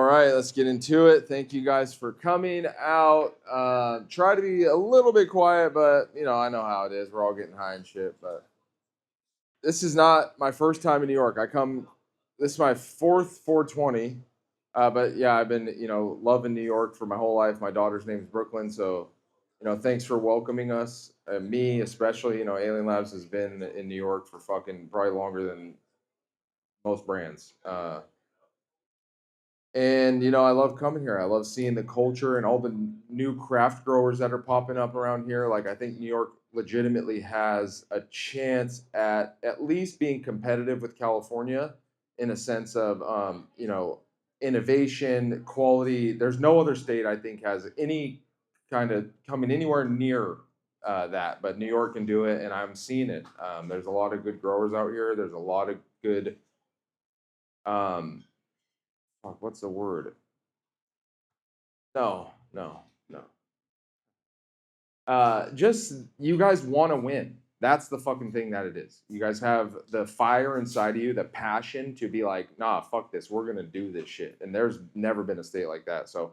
right, let's get into it. Thank you guys for coming out. Try to be a little bit quiet, but I know how it is. We're all getting high and shit. But this is not my first time in New York. This is my fourth 420. But yeah, I've been loving New York for my whole life. My daughter's name is Brooklyn, so thanks for welcoming us. Me especially. Alien Labs has been in New York for fucking probably longer than most brands. And I love coming here. I love seeing the culture and all the new craft growers that are popping up around here. Like I think New York legitimately has a chance at least being competitive with California in a sense of innovation, quality. There's no other state I think has any kind of coming anywhere near that, but New York can do it, and I'm seeing it. There's a lot of good growers out here. There's a lot of good what's the word? No, no, no. Just you guys want to win. That's the fucking thing that it is. You guys have the fire inside of you, the passion to be like, nah, fuck this. We're gonna do this shit. And there's never been a state like that. So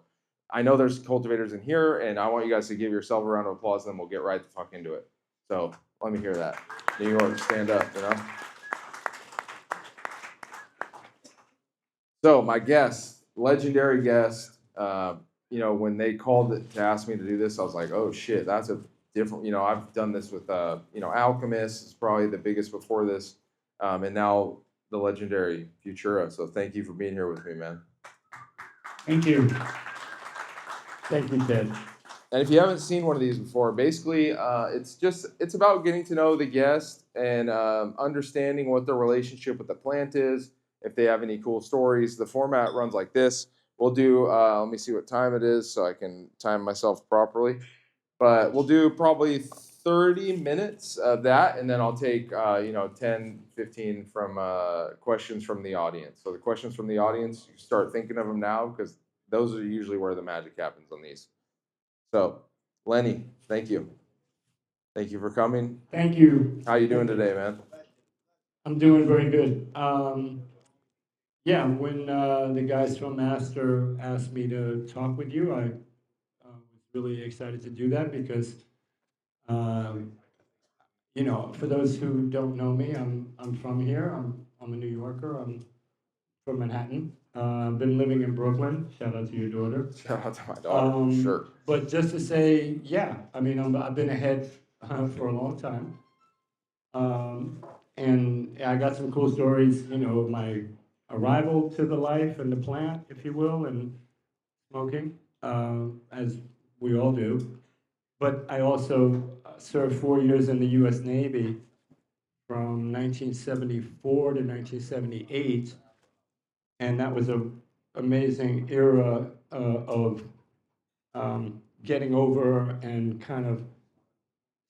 I know there's cultivators in here, and I want you guys to give yourself a round of applause, and then we'll get right the fuck into it. So let me hear that. New York, stand up, So my guest, legendary guest, when they called it to ask me to do this, I was like, oh shit, that's a different, I've done this with, Alchemist is probably the biggest before this, and now the legendary Futura. So thank you for being here with me, man. Thank you. Thank you, Ted. And if you haven't seen one of these before, basically, it's about getting to know the guest and understanding what their relationship with the plant is. If they have any cool stories, the format runs like this. We'll do, let me see what time it is so I can time myself properly. But we'll do probably 30 minutes of that, and then I'll take, 10, 15 from questions from the audience. So the questions from the audience, you start thinking of them now because those are usually where the magic happens on these. So, Lenny, thank you. Thank you for coming. Thank you. How you doing today, man? I'm doing very good. When the guys from Astor asked me to talk with you, I was really excited to do that because, for those who don't know me, I'm from here. I'm a New Yorker. I'm from Manhattan. I've been living in Brooklyn. Shout out to your daughter. Shout out to my daughter. Sure. But just to say, I've been ahead for a long time. And I got some cool stories, of my arrival to the life and the plant, if you will, and smoking, as we all do. But I also served 4 years in the U.S. Navy from 1974 to 1978. And that was an amazing era of getting over and kind of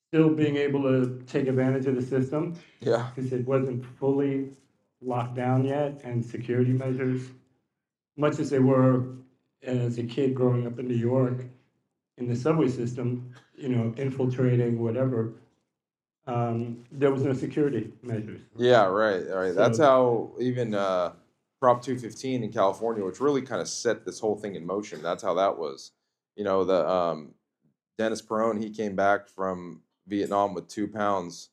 still being able to take advantage of the system. Yeah. Because it wasn't fully locked down yet, and security measures, much as they were as a kid growing up in New York, in the subway system, infiltrating whatever, there was no security measures. Yeah, right. So, that's how even Prop 215 in California, which really kind of set this whole thing in motion. That's how that was. The Dennis Perone, he came back from Vietnam with 2 pounds,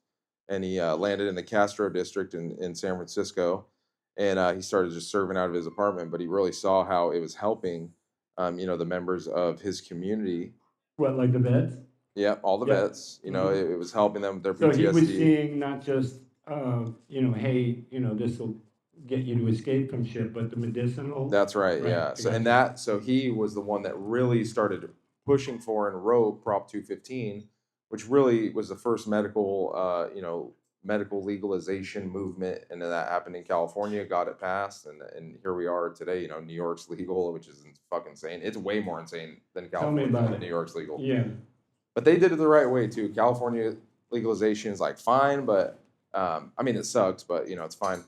and he landed in the Castro district in San Francisco, and he started just serving out of his apartment. But he really saw how it was helping, the members of his community. What, like the vets? Yeah, all the vets. It was helping them with their PTSD. So he was seeing not just, hey, this will get you to escape from shit, but the medicinal. That's right. Yeah. So he was the one that really started pushing for and wrote Prop 215, which really was the first medical legalization movement, and then that happened in California, got it passed, and here we are today. New York's legal, which is fucking insane. It's way more insane than California. Than New York's legal. Yeah. But they did it the right way too. California legalization is like fine, but it sucks, but it's fine.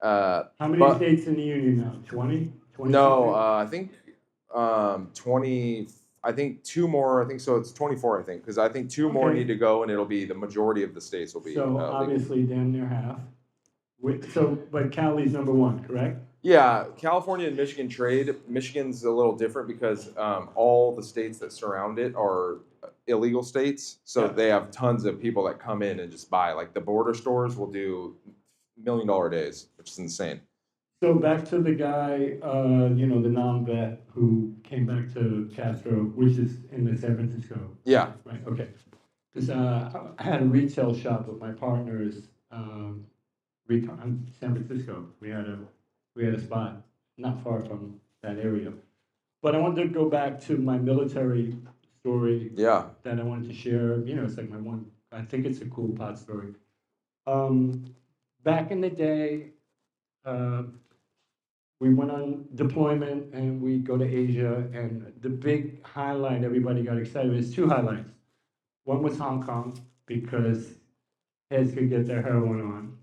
How many states in the union now? 20? No, I think 20. I think 2 more. I think so. It's 24. I think because I think 2 more need to go, and it'll be the majority of the states will be. So obviously, damn near half. But Cali's number 1, correct? Yeah, California and Michigan trade. Michigan's a little different because all the states that surround it are illegal states. So Yeah. they have tons of people that come in and just buy. Like the border stores will do $1 million days, which is insane. So back to the guy, the non-vet who came back to Castro, which is in the San Francisco. Yeah. Right, okay. Because I had a retail shop with my partners, in San Francisco. We had a spot not far from that area. But I wanted to go back to my military story Yeah. that I wanted to share. It's like I think it's a cool pot story. Back in the day, uh, we went on deployment and we go to Asia, and the big highlight everybody got excited. There's two highlights. One was Hong Kong because heads could get their heroin on,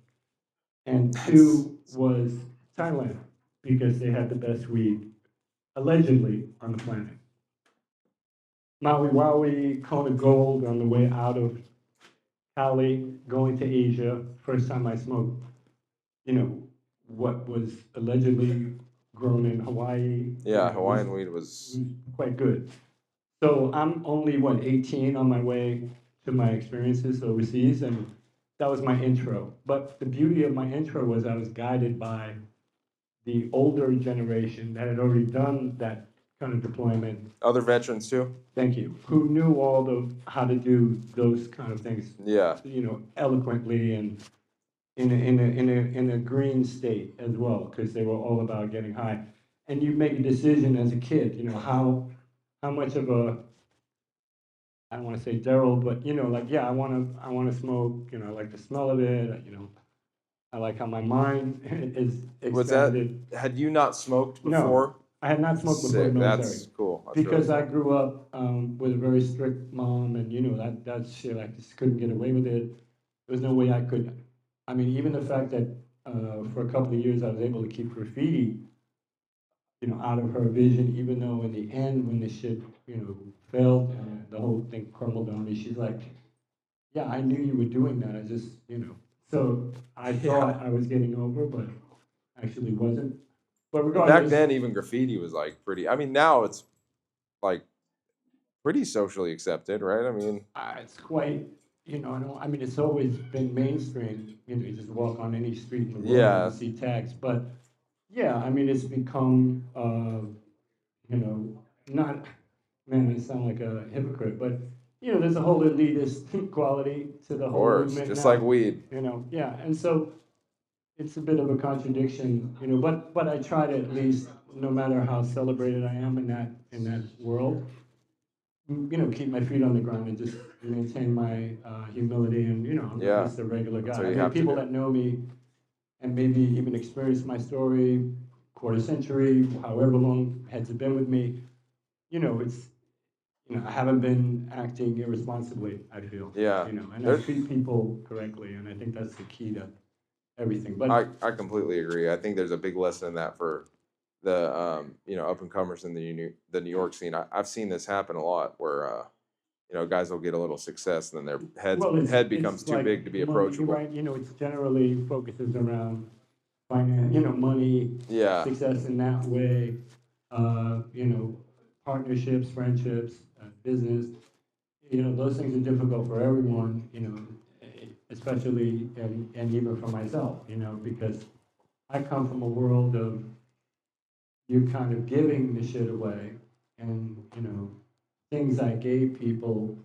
and two was Thailand because they had the best weed allegedly on the planet. Maui Wowie, Kona Gold on the way out of Cali, going to Asia. First time I smoked, what was allegedly grown in Hawaii. Yeah, was Hawaiian weed was. quite good. So I'm only, 18 on my way to my experiences overseas, and that was my intro. But the beauty of my intro was I was guided by the older generation that had already done that kind of deployment. Other veterans too. Thank you. Who knew how to do those kind of things, Yeah. eloquently and in a green state as well, because they were all about getting high. And you make a decision as a kid, how much of a, I don't want to say Daryl, but I want to smoke. I like the smell of it. I like how my mind is Was that? expanded. Had you not smoked No, before? I had not smoked before the Sick. military. That's cool. That's Because really I grew up with a very strict mom, and that shit, I just couldn't get away with it. There was no way I could. I mean, even the fact that for a couple of years I was able to keep graffiti, out of her vision, even though in the end, when the shit, failed and the whole thing crumbled on me, she's like, "Yeah, I knew you were doing that. I just, So I thought I was getting over, but actually wasn't. But regardless, back then, even graffiti was like pretty. I mean, now it's like pretty socially accepted, right? I mean, it's quite, I mean, it's always been mainstream. You just walk on any street in the world Yeah. and you see tags. But yeah, I mean, it's become, not, man, I sound like a hypocrite, but there's a whole elitist quality to the of whole course, movement just now. like weed. Yeah, and so it's a bit of a contradiction, but I try to, at least, no matter how celebrated I am in that world, keep my feet on the ground and just maintain my humility, and I'm Yeah, just a regular that's guy. what I you mean, have to people do. that know me and maybe even experienced my story, quarter century, however long heads have been with me, it's I haven't been acting irresponsibly, I feel. Yeah. And I There's, treat people correctly, and I think that's the key to everything. But I completely agree. I think there's a big lesson in that for the up and comers in the New York scene. I've seen this happen a lot where guys will get a little success and then their head becomes it's too like big to be money, approachable. right? It's generally focuses around finance, money, Yeah. success in that way, partnerships, friendships, business. Those things are difficult for everyone, especially and even for myself, because I come from a world of you kind of giving the shit away, and things I gave people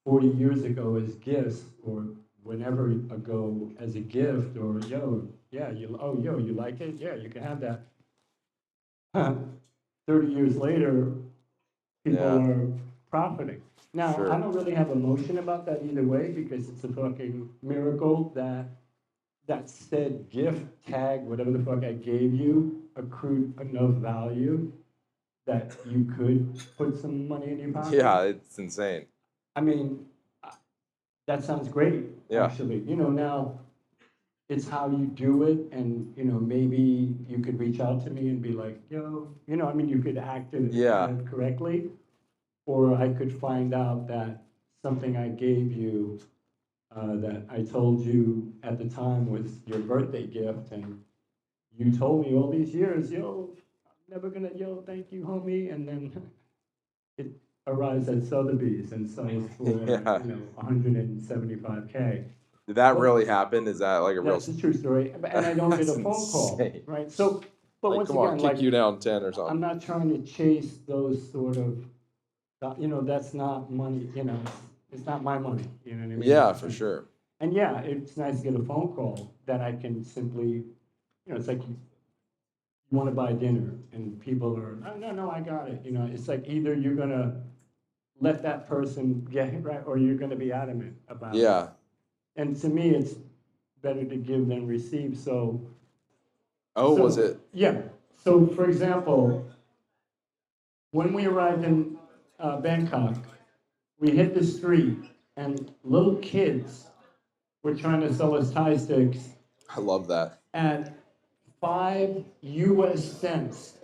40 years ago as gifts, or whenever ago as a gift, or you like it, yeah, you can have that. 30 years later, people Yeah. are profiting. Now, Sure. I don't really have emotion about that either way, because it's a fucking miracle that that said gift tag, whatever the fuck I gave you, accrued enough value that you could put some money in your pocket. Yeah, it's insane. I mean, that sounds great, Yeah. actually. Now it's how you do it, and maybe you could reach out to me and be like, yo, I mean, you could act it Yeah. correctly, or I could find out that something I gave you that I told you at the time was your birthday gift, and you told me all these years, yo, I'm never gonna, yo, thank you, homie, and then it arrives at Sotheby's and sells for, Yeah. 175K. Did that Well, really happen? Is that like a real? that's a true story, and I don't get That's a phone call, insane. right? So, but Like, once come on, again, kick like, you down 10 or I'm something. not trying to chase those sort of, that's not money, it's not my money, you know what I mean? Yeah, for sure. And yeah, it's nice to get a phone call that I can simply, it's like you want to buy dinner and people are, oh, no, no, I got it. It's like either you're going to let that person get it right or you're going to be adamant about it. Yeah. And to me, it's better to give than receive. Oh, was it? Yeah. So, for example, when we arrived in Bangkok, we hit the street and little kids were trying to sell us Thai sticks I love that. at 5 US cents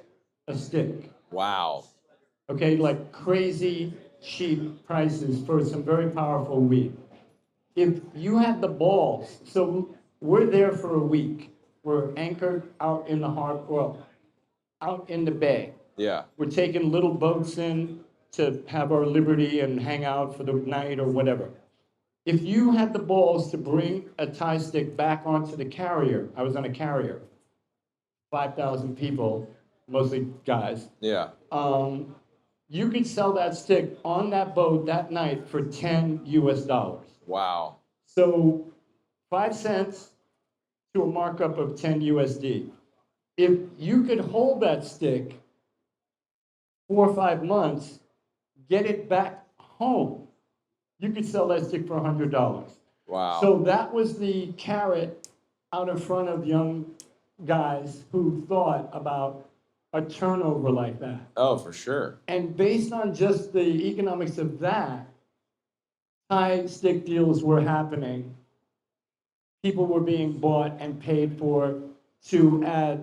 a stick. Wow. Okay, like crazy cheap prices for some very powerful weed. If you had the balls, so we're there for a week. We're anchored out in the harbor, well, out in the bay. Yeah. We're taking little boats in to have our liberty and hang out for the night or whatever. If you had the balls to bring a Thai stick back onto the carrier, I was on a carrier, 5,000 people, mostly guys. Yeah. You could sell that stick on that boat that night for 10 US dollars. Wow. So 5 cents to a markup of 10 USD. If you could hold that stick 4 or 5 months, get it back home, you could sell that stick for $100. Wow. So that was the carrot out in front of young guys who thought about a turnover like that. Oh, for sure. And based on just the economics of that, Thai stick deals were happening. People were being bought and paid for to at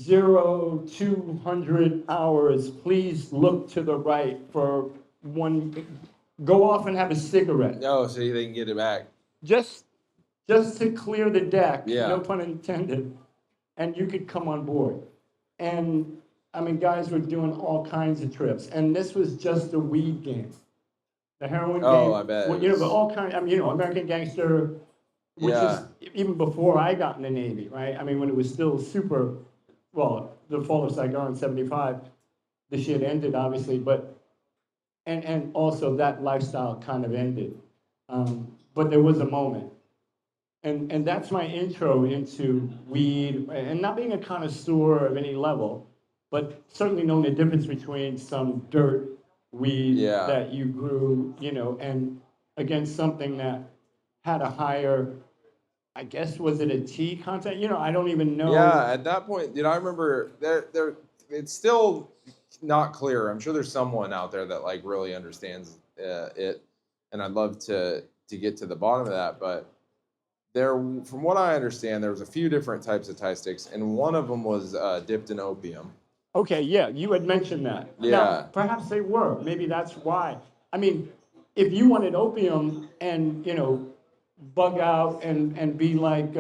200 hours, please look to the right for one, go off and have a cigarette. Oh, so they can get it back. Just to clear the deck, Yeah. no pun intended, and you could come on board. And I mean, guys were doing all kinds of trips, and this was just a weed game. The heroin game. Oh, I bet. Well, but all kinds. I mean, American Gangster, which Yeah. is even before I got in the Navy, right? I mean, when it was still super. Well, the fall of Saigon in '75, the shit ended, obviously, but and also that lifestyle kind of ended. But there was a moment. And that's my intro into weed, and not being a connoisseur of any level, but certainly knowing the difference between some dirt weed Yeah. that you grew, and against something that had a higher, I guess, was it a tea content? I don't even know. Yeah, at that point, I remember it's still not clear. I'm sure there's someone out there that like really understands it, and I'd love to get to the bottom of that. But from what I understand, there was a few different types of Thai sticks, and one of them was dipped in opium. Okay, yeah, you had mentioned that. Yeah. Now, perhaps they were. Maybe that's why. I mean, if you wanted opium and, bug out and be like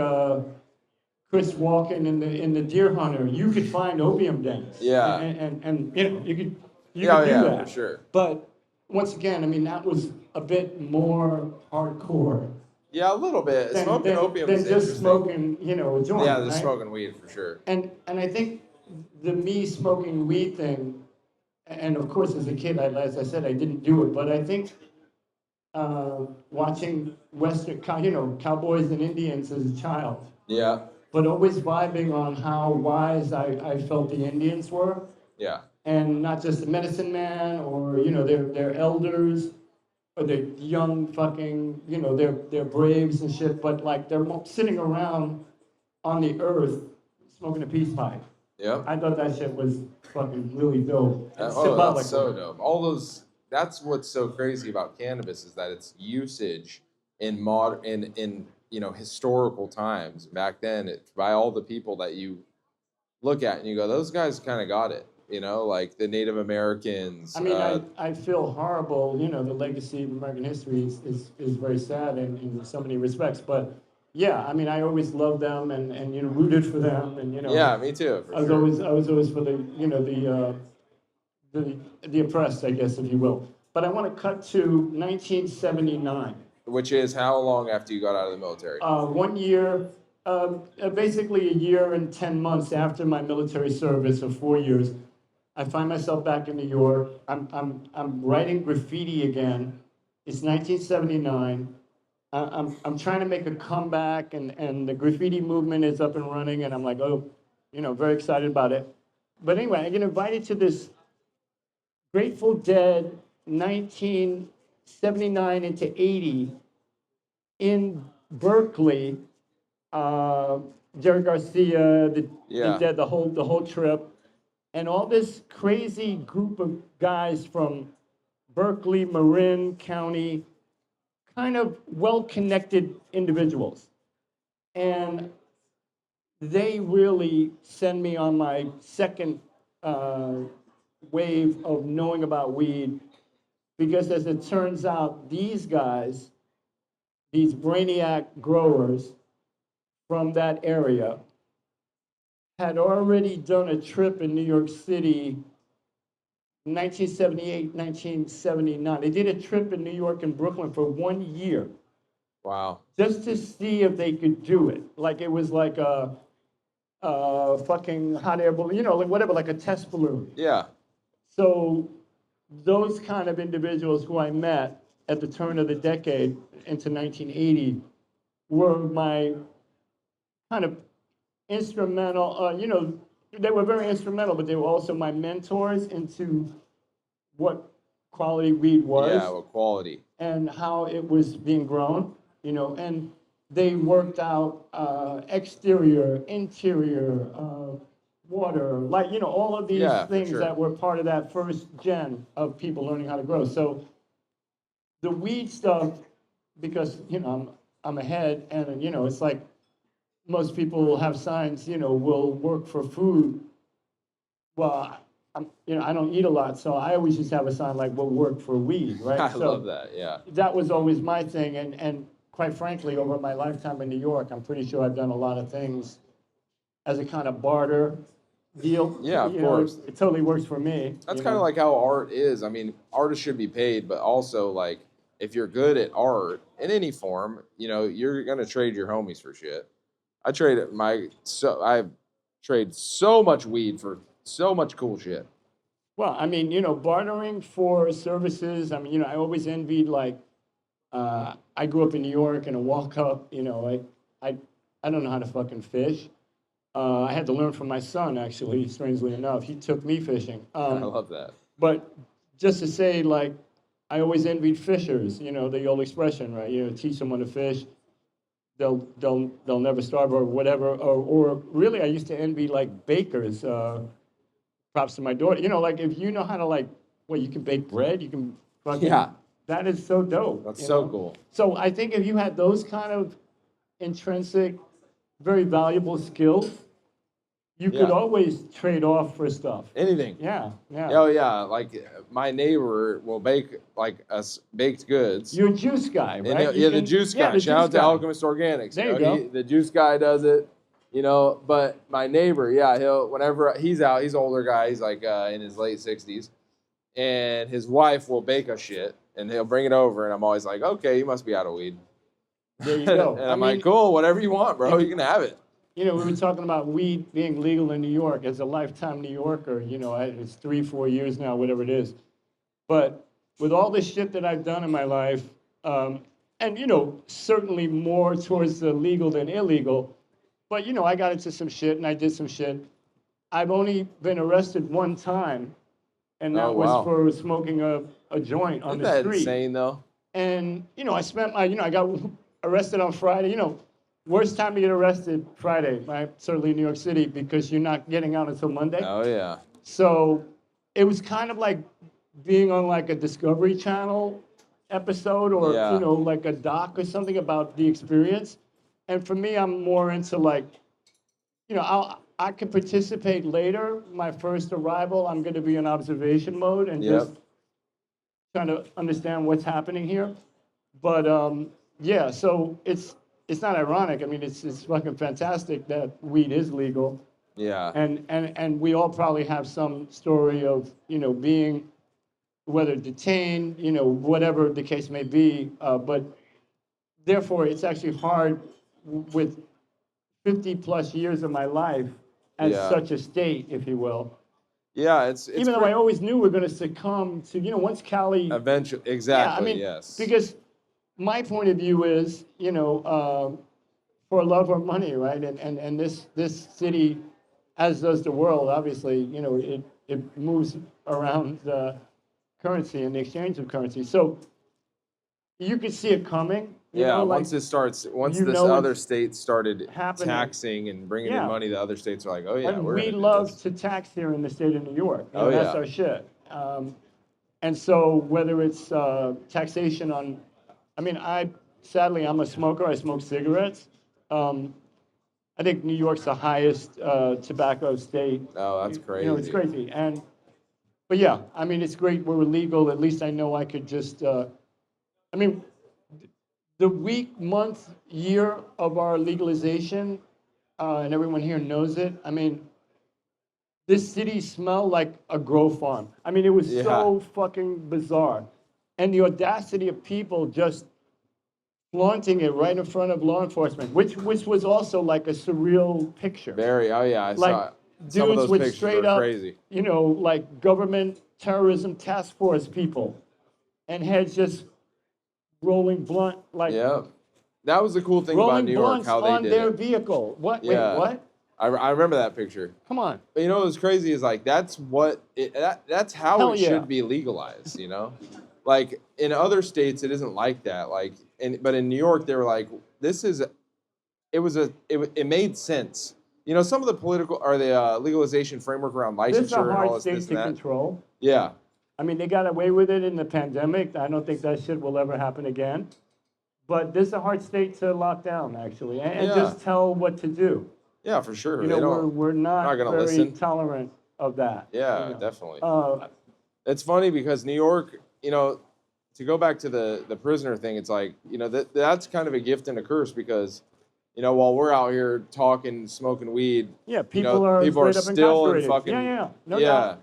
Chris Walken in the Deer Hunter, you could find opium dens. Yeah. And you could do Yeah, that. for sure. But once again, I mean, that was a bit more hardcore. Yeah, a little bit. Smoking opium than is just interesting. smoking, a joint. Yeah, just right? smoking weed for sure. And I think the me smoking weed thing, and of course as a kid, as I said, I didn't do it, but I think watching Western, cowboys and Indians as a child, Yeah. but always vibing on how wise I felt the Indians were, Yeah. and not just the medicine man or their elders or the young fucking they're braves and shit, but like they're sitting around on the earth smoking a peace pipe. Yep. I thought that shit was fucking really dope. And Oh, symbolic. that's so dope. That's what's so crazy about cannabis is that its usage in historical times back then, by all the people that you look at and you go, those guys kind of got it. Like the Native Americans. I mean, I feel horrible. The legacy of American history is very sad in so many respects. But yeah, I mean, I always loved them and rooted for them, and Yeah, me too, for sure. I was always for the the oppressed, I guess, if you will. But I want to cut to 1979. Which is how long after you got out of the military? 1 year, basically a year and 10 months after my military service of 4 years, I find myself back in New York. I'm writing graffiti again. It's 1979. I'm trying to make a comeback, and the graffiti movement is up and running, and I'm like, oh, very excited about it. But anyway, I get invited to this Grateful Dead 1979 into 80 in Berkeley. Jerry Garcia, the Yeah. Dead, the whole trip, and all this crazy group of guys from Berkeley, Marin County, kind of well-connected individuals. And they really send me on my second wave of knowing about weed, because as it turns out, these guys, these brainiac growers from that area, had already done a trip in New York City 1978, 1979. They did a trip in New York and Brooklyn for 1 year. Wow. Just to see if they could do it. Like it was like a fucking hot air balloon, like whatever, like a test balloon. Yeah. So those kind of individuals who I met at the turn of the decade into 1980 were my kind of instrumental, they were very instrumental, but they were also my mentors into what quality weed was. Yeah, well, quality. And how it was being grown, and they worked out exterior, interior, water, light, all of these things sure. that were part of that first gen of people learning how to grow. So the weed stuff, because, I'm ahead, and, it's like most people will have signs, will work for food. Well, I don't eat a lot, so I always just have a sign like, will work for weed, right? I So love that, yeah. that was always my thing, and quite frankly, over my lifetime in New York, I'm pretty sure I've done a lot of things as a kind of barter deal. Yeah, of course. It totally works for me. That's kind of like how art is. I mean, artists should be paid, but also, like, if you're good at art in any form, you're gonna trade your homies for shit. I trade so much weed for so much cool shit. Well, I mean, bartering for services. I mean, I always envied, like, I grew up in New York, and a walk up, I don't know how to fucking fish. I had to learn from my son, actually, strangely enough. He took me fishing. I love that. But just to say, like, I always envied fishers, the old expression, right? Teach someone to fish, they'll never starve or whatever. Or really, I used to envy, like, bakers. Props to my daughter. Like, if you know how to, like, you can bake bread, you can fucking, Yeah. That is so dope. That's so cool. So I think if you had those kind of intrinsic, very valuable skills, you could always trade off for stuff. Anything. Yeah. Oh yeah, like my neighbor will bake like us baked goods. You're a juice guy, right? The juice guy. the Shout out juice to guy. Alchemist Organics. There you go. The juice guy does it. But my neighbor, whenever he's out, he's an older guy. He's like in his late 60s, and his wife will bake us shit, and he'll bring it over, and I'm always like, okay, you must be out of weed. There you go. And I'm like, cool, whatever you want, bro, you can have it. We were talking about weed being legal in New York. As a lifetime New Yorker, it's 3-4 years now, whatever it is. But with all the shit that I've done in my life, and certainly more towards the legal than illegal, but I got into some shit and I did some shit. I've only been arrested one time, and that was for smoking a joint on the street. Isn't that insane, though? And I spent my, I got arrested on Friday. Worst time to get arrested, Friday, right? Certainly in New York City, because you're not getting out until Monday. Oh, yeah. So it was kind of like being on like a Discovery Channel episode or, like a doc or something about the experience. And for me, I'm more into like, I could participate later. My first arrival, I'm going to be in observation mode and just trying to understand what's happening here. But yeah, so it's it's not ironic. I mean, it's fucking fantastic that weed is legal. Yeah. And we all probably have some story of, being, whether detained, whatever the case may be. But therefore, it's actually hard with 50 plus years of my life as Yeah. such a state, if you will. Yeah, it's Even though I always knew we're going to succumb to, once Cali. eventually, exactly, Yeah, I mean, yes. because my point of view is, for love or money, right? And this city, as does the world, obviously, it moves around the currency and the exchange of currency. So you could see it coming. Yeah, like, once you this know other it's state started happening. taxing and bringing in Yeah. money, the other states are like, oh yeah, And we're we gonna do love this. to tax here in the state of New York. Oh, That's yeah. our shit. And so whether it's taxation on, I mean, sadly, I'm a smoker. I smoke cigarettes. I think New York's the highest tobacco state. Oh, that's crazy. It's crazy. But yeah, I mean, it's great. We're legal. At least I know I could just, I mean, the week, month, year of our legalization, and everyone here knows it. I mean, this city smelled like a grow farm. I mean, it was so fucking bizarre. And the audacity of people just flaunting it right in front of law enforcement, which was also like a surreal picture. Very, oh yeah, I Like, saw it. Some of dudes those with pictures straight are up, crazy. like government terrorism task force people, and heads just rolling blunt, like Yeah, that was the cool thing about rolling New York, blunts how they on did their it. vehicle. What? Yeah. Wait, what? I remember that picture. Come on. But what was crazy is like that's how Hell it yeah. should be legalized, Like in other states it isn't like that. But in New York they were like, it made sense. Some of the political or the legalization framework around This is a licensure and all hard this state and to that. control. Yeah. I mean, they got away with it in the pandemic. I don't think that shit will ever happen again. But this is a hard state to lock down, actually, and Yeah. just tell what to do. Yeah, for sure. We're not gonna very listen. tolerant of that. Yeah, definitely. It's It's funny because New York, to go back to the prisoner thing, it's like, that's kind of a gift and a curse because, while we're out here talking, smoking weed, yeah, people are people are straight up still in incarcerated. fucking No doubt.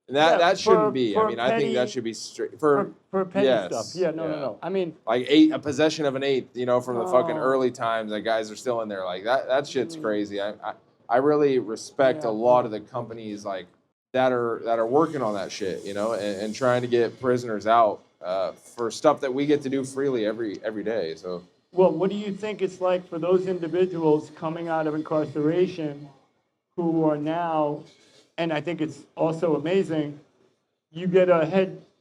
And that Yeah, shouldn't be. for I mean, I think that petty- should be straight For petty yes, stuff. Yeah, no. I mean, like a possession of an eighth, from the fucking Oh. early times that guys are still in there. Like that shit's crazy. I really respect Yeah. a lot of the companies like that are working on that shit, and trying to get prisoners out for stuff that we get to do freely every day. So well, what do you think it's like for those individuals coming out of incarceration who are now, and I think it's also amazing, you get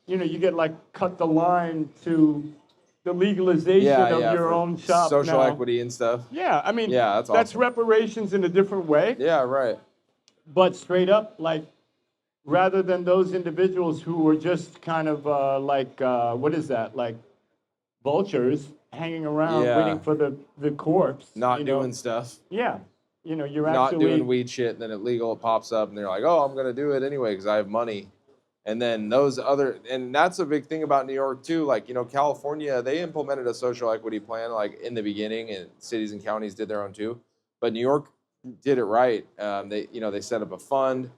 you get like cut the line to the legalization of your for own shop social now. equity and stuff. Yeah, I mean, Yeah, that's that's awesome. reparations in a different way, Yeah, right. but straight up, like, rather than those individuals who were just kind of what is that, like vultures hanging around Yeah. waiting for the corpse. Not doing stuff. Yeah, you're Not actually doing weed shit, and then it legal pops up, and they're like, "Oh, I'm gonna do it anyway because I have money." And then and that's a big thing about New York too. Like, California, they implemented a social equity plan like in the beginning, and cities and counties did their own too. But New York did it right. They set up a fund.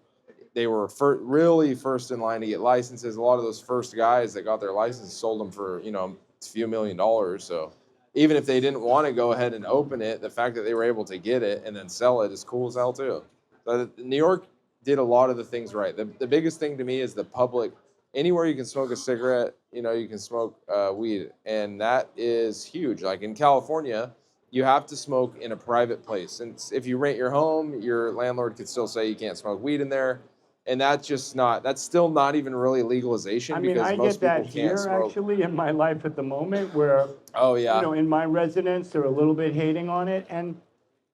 They were really first in line to get licenses. A lot of those first guys that got their license sold them for a few $1 million. So even if they didn't want to go ahead and open it, the fact that they were able to get it and then sell it is cool as hell too. So New York did a lot of the things right. The biggest thing to me is the public. Anywhere you can smoke a cigarette, you can smoke weed, and that is huge. Like in California, you have to smoke in a private place. And if you rent your home, your landlord could still say you can't smoke weed in there. And that's still not even really legalization I mean, because I most get that people can't here smoke. actually in my life at the moment where, Oh yeah. in my residence, they're a little bit hating on it. And,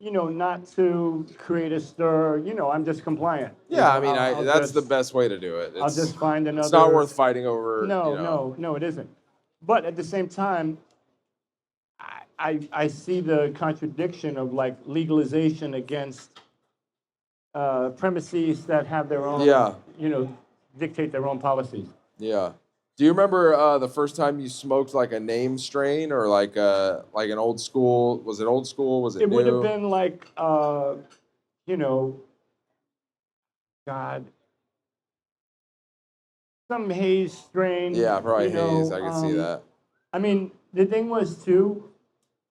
not to create a stir, I'm just compliant. Yeah, I mean, I'll that's just- the best way to do it. I'll just find another. It's not worth fighting over. No, it isn't. But at the same time, I see the contradiction of like legalization against premises that have their own, Yeah. dictate their own policies. Yeah. Do you remember the first time you smoked like a name strain or like an old school? Was it old school? Was it It would have new? been like, you know, God, some haze strain, Yeah, probably you haze. know. I could see that. I mean, the thing was too,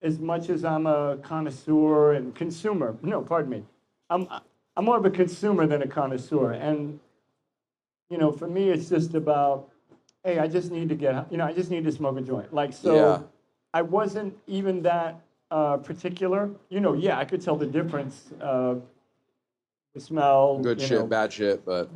as much as I'm a connoisseur and consumer, no, pardon me, I'm I'm more of a consumer than a connoisseur, and you know, for me, it's just about, hey, I just need to get, you know, I just need to smoke a joint. Like, Yeah, so I wasn't even that particular. You know, yeah, I could tell the difference, the smell, good you shit, know, bad shit, but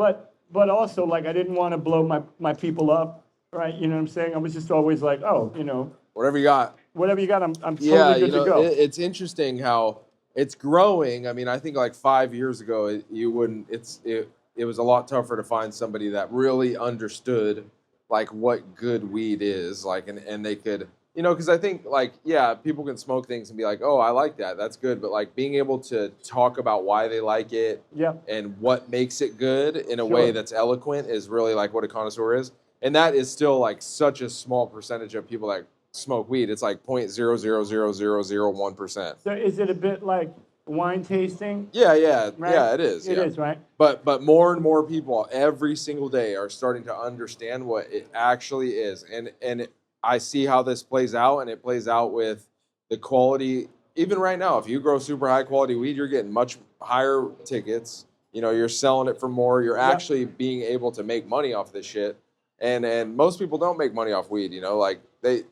but also, like, I didn't want to blow my people up, right? You know what I'm saying? I was just always like, oh, you know, whatever you got. whatever you got, I'm Yeah, totally good to go. it's interesting how it's growing. I mean, I think like 5 years ago, you wouldn't. It was a lot tougher to find somebody that really understood like what good weed is, like, and they could, because I think like yeah, people can smoke things and be like, oh, I like that, that's good, but like being able to talk about why they like it Yep, and what makes it good in a way sure. that's eloquent is really like what a connoisseur is, and that is still like such a small percentage of people that smoke weed. It's like 0.00001%. So is it a bit like wine tasting, Yeah, yeah, right? yeah. It is. It Yeah, is, right? but more and more people every single day are starting to understand what it actually is, and I see how this plays out, and it plays out with the quality. Even right now, if you grow super high quality weed, you're getting much higher tickets. You're selling it for more. You're Yep. actually being able to make money off this shit, and most people don't make money off weed. Like they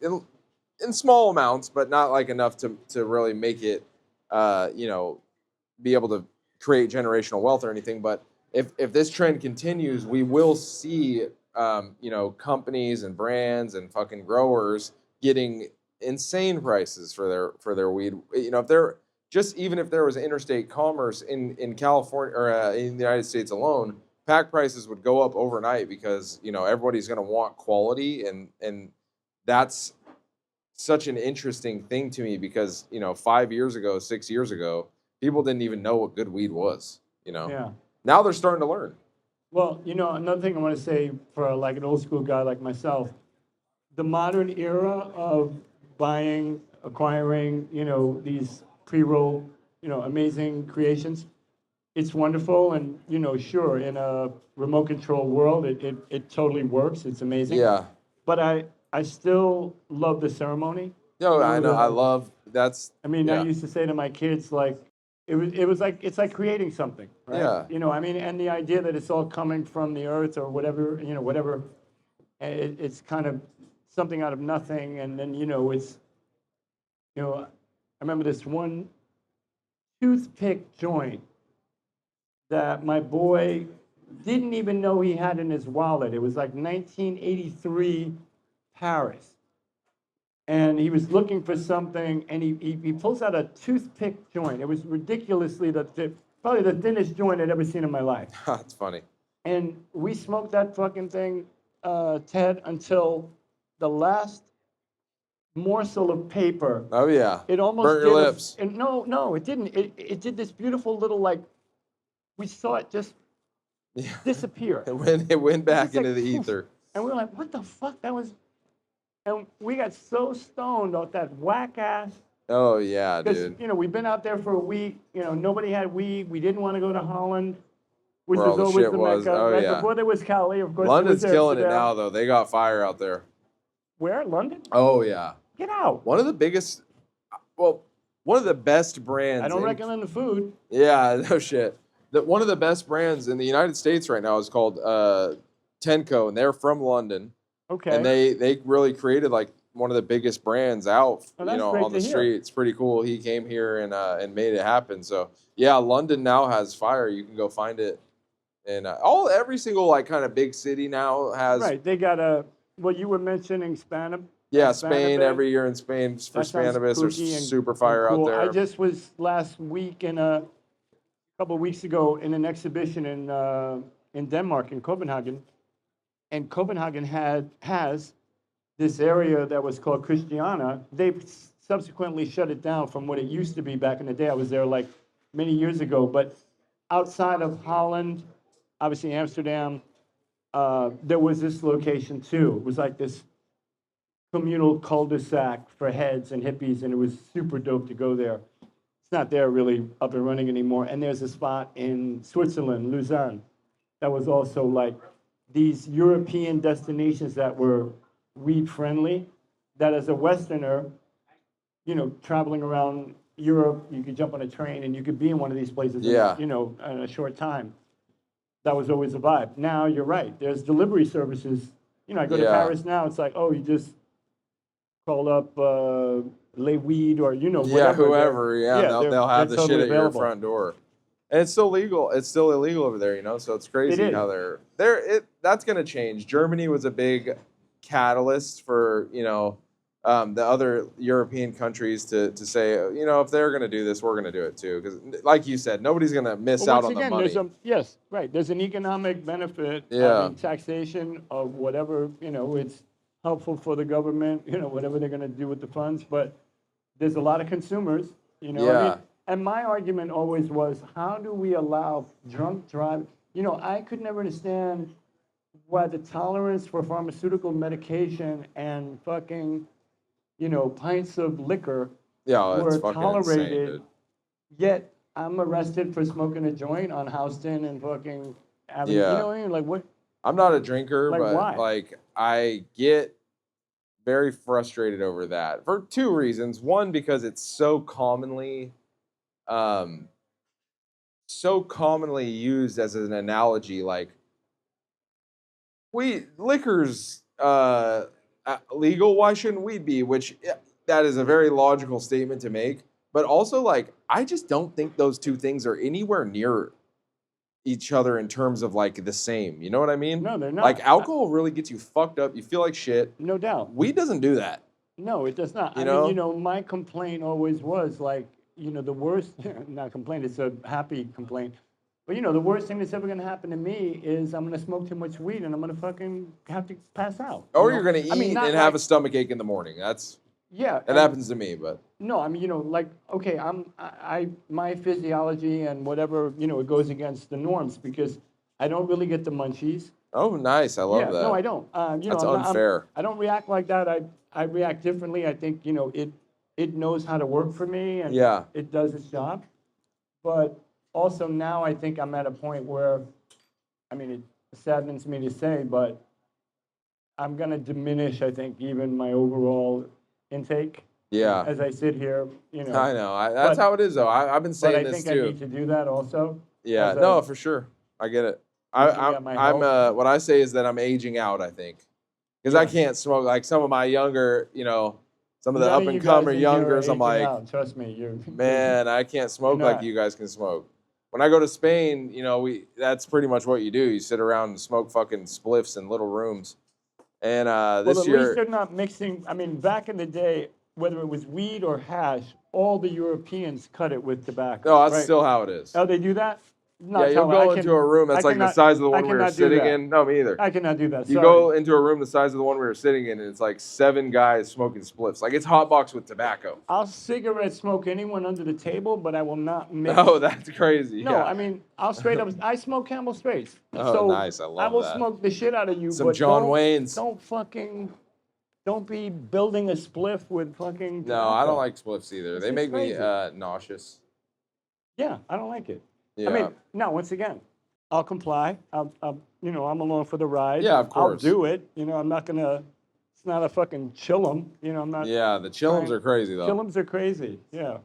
in small amounts, but not like enough to really make it, be able to create generational wealth or anything. But if this trend continues, we will see, companies and brands and fucking growers getting insane prices for their weed. If they're just even if there was interstate commerce in California or in the United States alone, pack prices would go up overnight because everybody's going to want quality, and that's such an interesting thing to me because 5 years ago, 6 years ago, people didn't even know what good weed was. Yeah. Now they're starting to learn. Well, you know, another thing I want to say for like an old school guy like myself, the modern era of buying, acquiring, you know, these pre-roll, you know, amazing creations, it's wonderful. And, you know, sure, in a remote control world, it totally works. It's amazing. Yeah. But I still love the ceremony. No, You I know, know. I love that's I mean, I yeah. used to say to my kids, like, it was like, it's like creating something, right? Yeah. You know, I mean, and the idea that it's all coming from the earth or whatever, you know, whatever, it's kind of something out of nothing. And then, you know, you know, I remember this one toothpick joint that my boy didn't even know he had in his wallet. It was like 1983 Paris. And he was looking for something, and he pulls out a toothpick joint. It was ridiculously probably the thinnest joint I'd ever seen in my life. That's funny. And we smoked that fucking thing, Ted, until the last morsel of paper. Oh yeah. It almost Burnt your did lips. no, it didn't. It did this beautiful little, like, we saw it just Yeah. disappear. It went back Just like, into the poof. ether. And we were like, what the fuck? That was, and we got so stoned off that whack ass. Oh yeah, Because, dude. you know, we've been out there for a week. You know, nobody had weed. We didn't want to go to Holland, which Where all was the always shit the was. Mecca. Oh Right yeah. before there was Cali, of course, London's there was killing it Amsterdam. now though. They got fire out there. Where? London? Oh yeah. Get out. One of the biggest, well, one of the best brands. I don't recommend the food. Yeah, no shit. One of the best brands in the United States right now is called Tenco, and they're from London. Okay. And they really created like one of the biggest brands out, Oh, that's great on the to hear. street. It's pretty cool. He came here and made it happen. So yeah, London now has fire. You can go find it, and every single like kind of big city now has. Right. They got well, you were mentioning Spain. Yeah, Spain every year in Spain for That sounds Cannabis or spooky and super fire cool. out there. I just was last week a couple of weeks ago in an exhibition in Denmark, in Copenhagen, and Copenhagen has this area that was called Christiana. They subsequently shut it down from what it used to be back in the day. I was there like many years ago, but outside of Holland, obviously Amsterdam, there was this location too. It was like this communal cul-de-sac for heads and hippies, and it was super dope to go there. It's not there really up and running anymore. And there's a spot in Switzerland, Lausanne, that was also like these European destinations that were weed friendly, that as a Westerner, you know, traveling around Europe, you could jump on a train and you could be in one of these places, Yeah. in, you know, in a short time. That was always a vibe. Now you're right. There's delivery services. You know, I go to Yeah. Paris now. It's like, oh, you just call up Les Weed or you know Yeah, whatever. whoever. Yeah, they'll have they're the shit totally at your available. front door. And it's still legal. It's still illegal over there, you know. So it's crazy It is. how that's going to change. Germany was a big catalyst for the other European countries to say, you know, if they're going to do this, we're going to do it too. Because, like you said, nobody's going to miss Well, out once on the again, money. yes, right. There's an economic benefit. Yeah. I mean, taxation of whatever, you know, it's helpful for the government, you know, whatever they're going to do with the funds. But there's a lot of consumers, you know. I Yeah. mean, and my argument always was, how do we allow drunk driving? You know, I could never understand why the tolerance for pharmaceutical medication and fucking, you know, pints of liquor Yeah, it's were fucking tolerated. insane, dude. Yet I'm arrested for smoking a joint on Houston and fucking Avenue. Yeah. You know what I mean? Like what? I'm not a drinker, Like, but why? like I get very frustrated over that for two reasons. One, because it's so commonly used as an analogy. Like liquor's legal. Why shouldn't weed be? Which that is a very logical statement to make. But also, like, I just don't think those two things are anywhere near each other in terms of like the same. You know what I mean? No, they're not. Like alcohol really gets you fucked up. You feel like shit. No doubt. Weed doesn't do that. No, it does not. You I know? mean, you know, my complaint always was like, you know, the worst, not complaint, it's a happy complaint. But, you know, the worst thing that's ever going to happen to me is I'm going to smoke too much weed and I'm going to fucking have to pass out. Or you you're know? gonna eat I mean, not and have like- a stomach ache in the morning. Yeah. That happens to me, but No, I mean, you know, like, okay, my physiology and whatever, you know, it goes against the norms because I don't really get the munchies. oh, nice. I love that. No, I don't. You know, That's I'm not- unfair. I don't react like that. I react differently. I think, you know, it knows how to work for me and Yeah. it does its job. But also now I think I'm at a point where, I mean, it saddens me to say, but I'm going to diminish, I think, even my overall intake. Yeah. As I sit here, you know. I know. That's But- how it is, though. I've been But saying I this think I too. need to do that also. Yeah. as a- No, for sure. I get it. Looking at my I'm. health. What I say is that I'm aging out. I think because I can't smoke like some of my younger, you know, some of the None up you and guys comer think you're youngers. I'm aging like, out. Trust me, you're man, I can't smoke like not. you guys can smoke. When I go to Spain, you know, that's pretty much what you do. You sit around and smoke fucking spliffs in little rooms. And Well, this at year, least they're not mixing. I mean, back in the day, whether it was weed or hash, all the Europeans cut it with tobacco. no, that's right? still how it is. Oh, they do that? Not Yeah, you'll tell me. I go can- into a room that's I like the cannot- size of the I one we were cannot do sitting that. in. No, me either. I cannot do that. You Sorry. go into a room the size of the one we were sitting in, and it's like 7 guys smoking spliffs. Like it's hot box with tobacco. I'll cigarette smoke anyone under the table, but I will not mix. Oh, that's crazy. No, yeah. I mean, I'll straight up. I smoke Camel Straights. Oh, so nice. I love will that. smoke the shit out of you. Some but John don't- Waynes. Don't be building a spliff with fucking. No, I tobacco. don't like spliffs either. It's They just make me crazy. nauseous. Yeah, I don't like it. Yeah. I mean, no. Once again, I'll comply. You know, I'm along for the ride. Yeah, of course. I'll do it. You know, I'm not gonna. It's not a fucking chillum. You know, I'm not. yeah, the chillums are crazy though. Chillums are crazy. Yeah.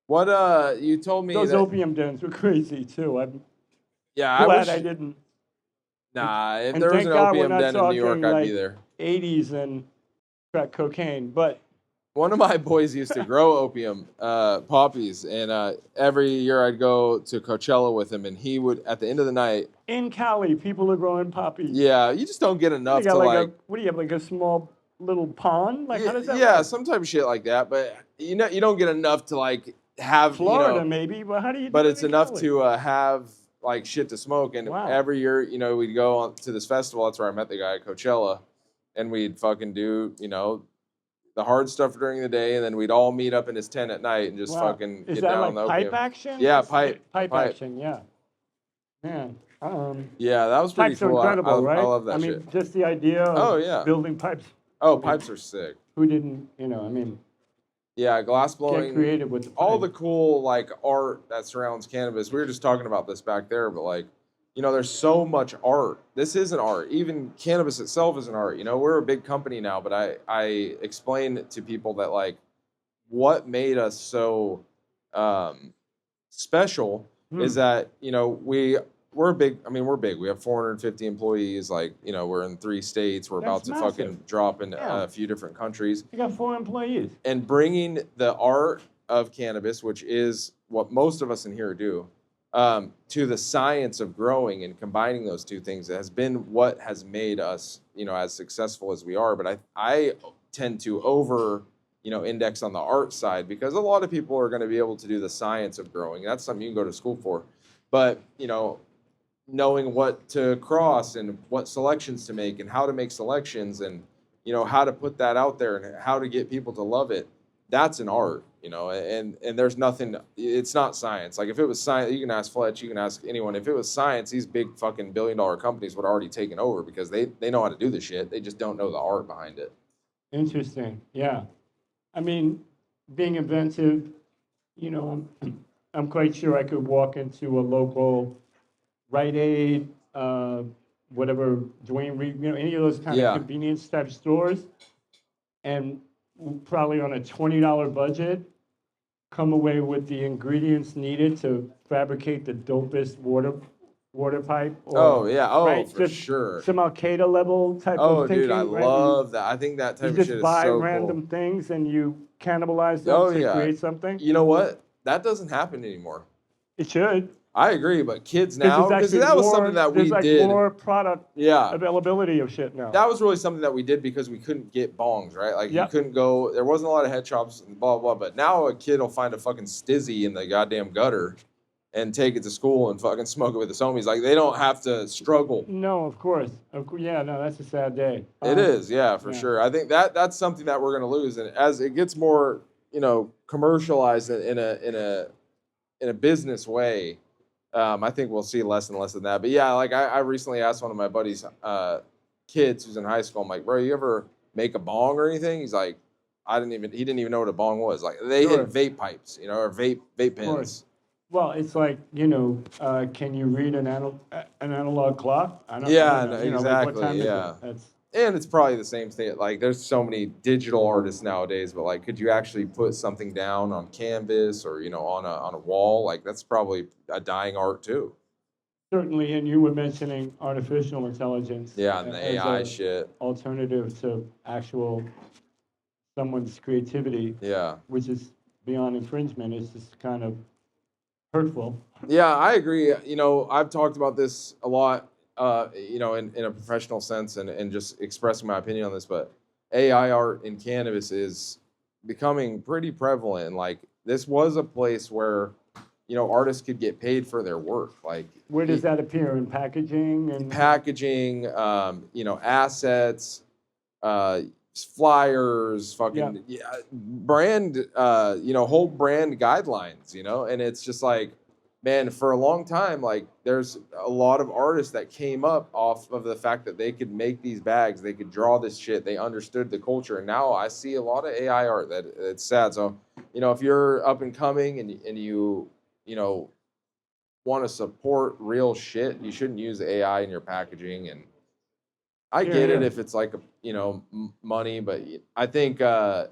What you told me Those that opium dens were crazy too. I'm yeah, I glad wish I didn't. nah, if And there was thank an God we're opium not den in New York, talking, I'd be like, there. 80s and crack cocaine, but One of my boys used to grow opium poppies, and every year I'd go to Coachella with him, and he would, at the end of the night, in Cali, people are growing poppies. yeah, you just don't get You enough got to like like, what do you have, like a small little pond? Like, how does that yeah, work? some type of shit like that, but you know, you don't get enough to like have, Florida, you know, maybe, but how do you but do it's it in enough Cali? to have like shit to smoke, and Wow. every year, you know, we'd go on to this festival. That's where I met the guy at Coachella, and we'd fucking do, you know, the hard stuff during the day, and then we'd all meet up in his tent at night and just Wow. fucking Is get that down like on the pipe opium. action? Yeah, It's pipe Pipe pipe. action, yeah. Man, Yeah, that was pretty Pipes are cool. incredible, I right? love that I shit. mean, just the idea Oh, of yeah. building pipes. Oh, I mean, pipes are sick. who didn't, I mean, Yeah, glass get blowing, creative with the all pipe. the cool like art that surrounds cannabis. We were just talking about this back there, but like, there's so much art. This is an art. Even cannabis itself is an art. We're a big company now, but I explain to people that like what made us so special is Hmm. that we're big. I mean, we're big. We have 450 employees. Like, we're in 3 states. We're about That's to massive. fucking drop in Yeah. a few different countries. You got 4 employees. And bringing the art of cannabis, which is what most of us in here do, to the science of growing and combining those two things has been what has made us, as successful as we are. But I tend to index on the art side because a lot of people are going to be able to do the science of growing. That's something you can go to school for. But, knowing what to cross and what selections to make and how to make selections and, how to put that out there and how to get people to love it, that's an art, and there's nothing, it's not science. Like if it was science, you can ask Fletch, you can ask anyone. If it was science, these big fucking billion-dollar companies would have already taken over because they know how to do the shit. They just don't know the art behind it. Interesting. Yeah. I mean, being inventive, I'm quite sure I could walk into a local Rite Aid, whatever, Dwayne Reed, any of those kind Yeah. of convenience type stores, and probably on a $20 budget, come away with the ingredients needed to fabricate the dopest water pipe. Or, Oh, yeah. Oh, right? for Just sure. some Al-Qaeda level type Oh, of thinking, dude, I right? love that. I think that You type of just shit is buy so random cool. things and you cannibalize them Oh, to yeah. create something. You know what? That doesn't happen anymore. It should. I agree, but kids Because now, because that was something that we there's like did. more product Yeah. availability of shit now. That was really something that we did because we couldn't get bongs, right? Like Yep. you couldn't go, there wasn't a lot of head shops and blah, blah, blah. But now a kid will find a fucking stizzy in the goddamn gutter and take it to school and fucking smoke it with his homies. Like they don't have to struggle. No, of course. Yeah, no, that's a sad day. It is, yeah, for yeah. sure. I think that's something that we're going to lose. And as it gets more, commercialized in a business way, I think we'll see less and less of that. But yeah, like I recently asked one of my buddies' kids who's in high school, I'm like, bro, you ever make a bong or anything? He's like, he didn't even know what a bong was. Like they Sure. hit vape pipes, or vape pens. Well, it's like, can you read an analog clock? I don't Yeah, know. no, Like, what exactly, time is it? yeah. That's And it's probably the same thing. Like there's so many digital artists nowadays, but like, could you actually put something down on canvas or on a wall? Like that's probably a dying art too. certainly, and you were mentioning artificial intelligence. Yeah, and the as AI a shit. alternative to actual someone's creativity, Yeah. which is beyond infringement. It's just kind of hurtful. Yeah, I agree. I've talked about this a lot, in a professional sense and just expressing my opinion on this, but AI art in cannabis is becoming pretty prevalent. And like, this was a place where, artists could get paid for their work. Like, Where does that appear in packaging and packaging, assets, flyers, fucking brand, whole brand guidelines, and it's just like, man, for a long time, like there's a lot of artists that came up off of the fact that they could make these bags, they could draw this shit, they understood the culture, and now I see a lot of AI art that it's sad. So, if you're up and coming and you want to support real shit, you shouldn't use AI in your packaging. And I get it if it's like money, but I think Miyazaki,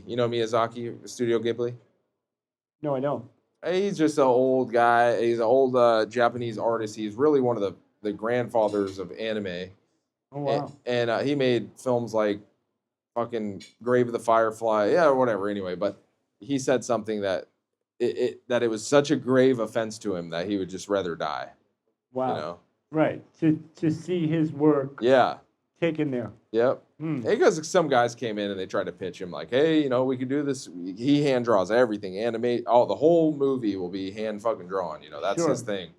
Miyazaki, Studio Ghibli. No, I don't. He's just an old guy. He's an old Japanese artist. He's really one of the grandfathers of anime. Oh wow. And he made films like fucking Grave of the Firefly, yeah, or whatever. Anyway, but he said something that it was such a grave offense to him that he would just rather die. Wow. Right. To see his work. Yeah. Taken there. Yep. Because some guys came in and they tried to pitch him like, hey, we could do this. He hand draws everything, animate. The whole movie will be hand fucking drawn. That's his thing.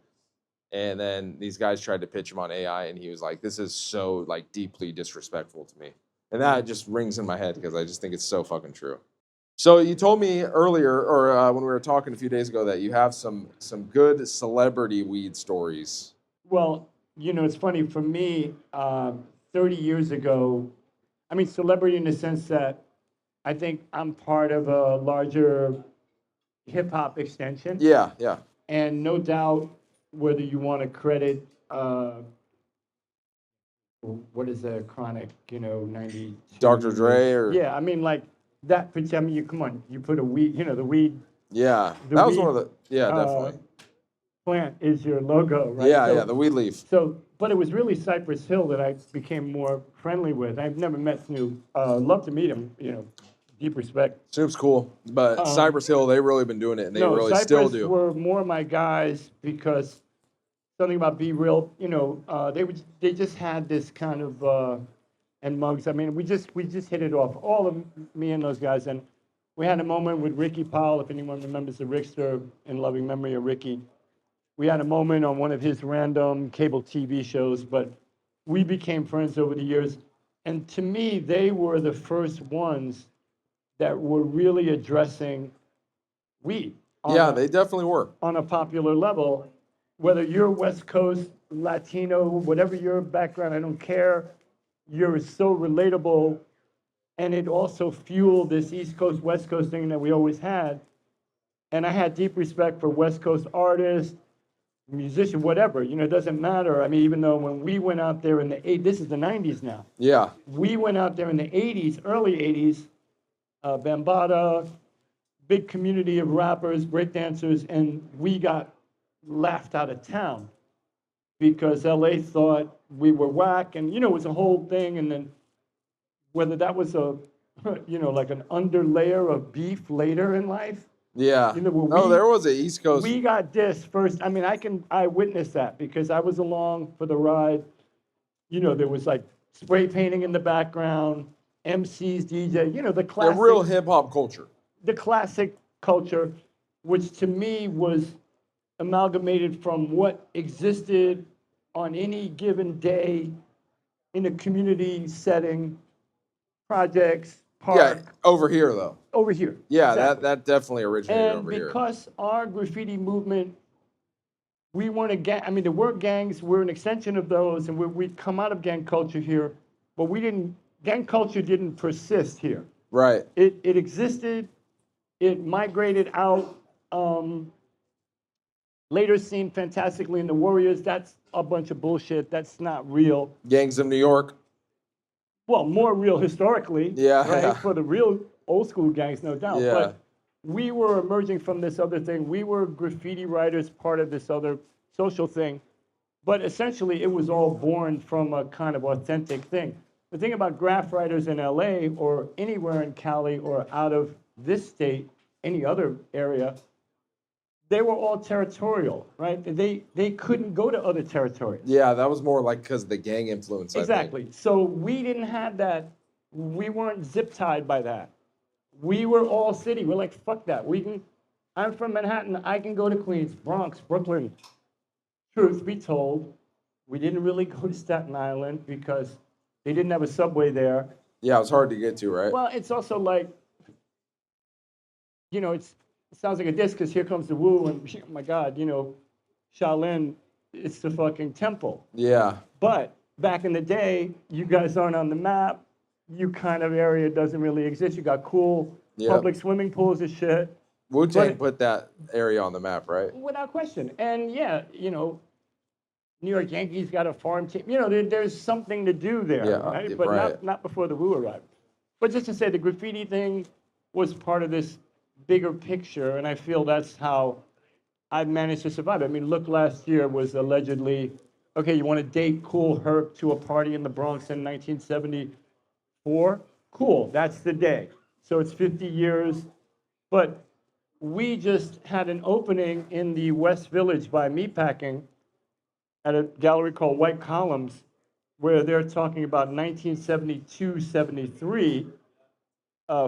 And then these guys tried to pitch him on AI, and he was like, this is so like deeply disrespectful to me. And that just rings in my head because I just think it's so fucking true. So you told me earlier, or when we were talking a few days ago, that you have some good celebrity weed stories. Well, it's funny for me. 30 years ago, I mean, celebrity in the sense that I think I'm part of a larger hip hop extension, Yeah, yeah. and no doubt whether you want to credit what is the chronic, 92. Dr. Dre, or Yeah, I mean, like that. I mean, come on, you put a weed, the weed, yeah, the that was one weed of the yeah, uh, definitely. plant is your logo, right? Yeah, yeah, So, the weed leaf. but it was really Cypress Hill that I became more friendly with. I've never met Snoop. Love to meet him. Deep respect. Snoop's cool, but Um, Cypress Hill, they really been doing it, and they no, really still Cypress do. were more my guys because something about Be Real. They just had this kind of and Muggs. I mean, we just hit it off. All of me and those guys, and we had a moment with Ricky Powell. If anyone remembers the Rickster in loving memory of Ricky, we had a moment on one of his random cable TV shows, but we became friends over the years. And to me, they were the first ones that were really addressing weed on Yeah, a they definitely were. on a popular level. Whether you're West Coast, Latino, whatever your background, I don't care. You're so relatable, and it also fueled this East Coast, West Coast thing that we always had. And I had deep respect for West Coast artists, musician, whatever, it doesn't matter. I mean, even though when we went out there in the this is the 90s now. Yeah, We went out there in the 80s, early 80s, Bambaataa, big community of rappers, breakdancers, and we got laughed out of town because LA thought we were whack, and it was a whole thing. And then whether that was a, like an underlayer of beef later in life, yeah. where No, there was a East Coast. we got dissed first. I mean, I witnessed that because I was along for the ride. There was like spray painting in the background, MCs, DJ, the The classic, real hip hop culture. the classic culture, which to me was amalgamated from what existed on any given day in a community setting, projects, Yeah, park, over here though. over here. Yeah, Exactly. that definitely originated And over here. because our graffiti movement, we weren't a gang. I mean, there were gangs. We're an extension of those, and we come out of gang culture here, but we didn't. Gang culture didn't persist here. Right. It existed. It migrated out. Later seen fantastically in the Warriors. That's a bunch of bullshit. That's not real. Gangs of New York. Well, more real historically, Yeah, right? yeah. For the real old school gangs, no doubt. Yeah. But we were emerging from this other thing. We were graffiti writers, part of this other social thing. But essentially, it was all born from a kind of authentic thing. The thing about graph writers in LA or anywhere in Cali or out of this state, any other area, they were all territorial, right? They couldn't go to other territories. Yeah, that was more like because of the gang influence. I think. Exactly. So we didn't have that. We weren't zip tied by that. We were all city. We're like, fuck that. I'm from Manhattan. I can go to Queens, Bronx, Brooklyn. Truth be told, we didn't really go to Staten Island because they didn't have a subway there. Yeah, it was hard to get to, right? Well, it's also like, it sounds like a diss because here comes the woo and oh my God, Shaolin, it's the fucking temple. Yeah. But back in the day, you guys aren't on the map. You kind of area doesn't really exist. You got cool public swimming pools and shit. Wu-Tang put that area on the map, right? Without question. And yeah, New York Yankees got a farm team. There's something to do there, Yeah, right? yeah, But right. not before the Woo arrived. But just to say, the graffiti thing was part of this bigger picture, and I feel that's how I've managed to survive. I mean, look, last year was allegedly, okay, you want to date Cool Herc to a party in the Bronx in 1974? Cool, that's the day. So it's 50 years. But we just had an opening in the West Village by Meatpacking at a gallery called White Columns, where they're talking about 1972-73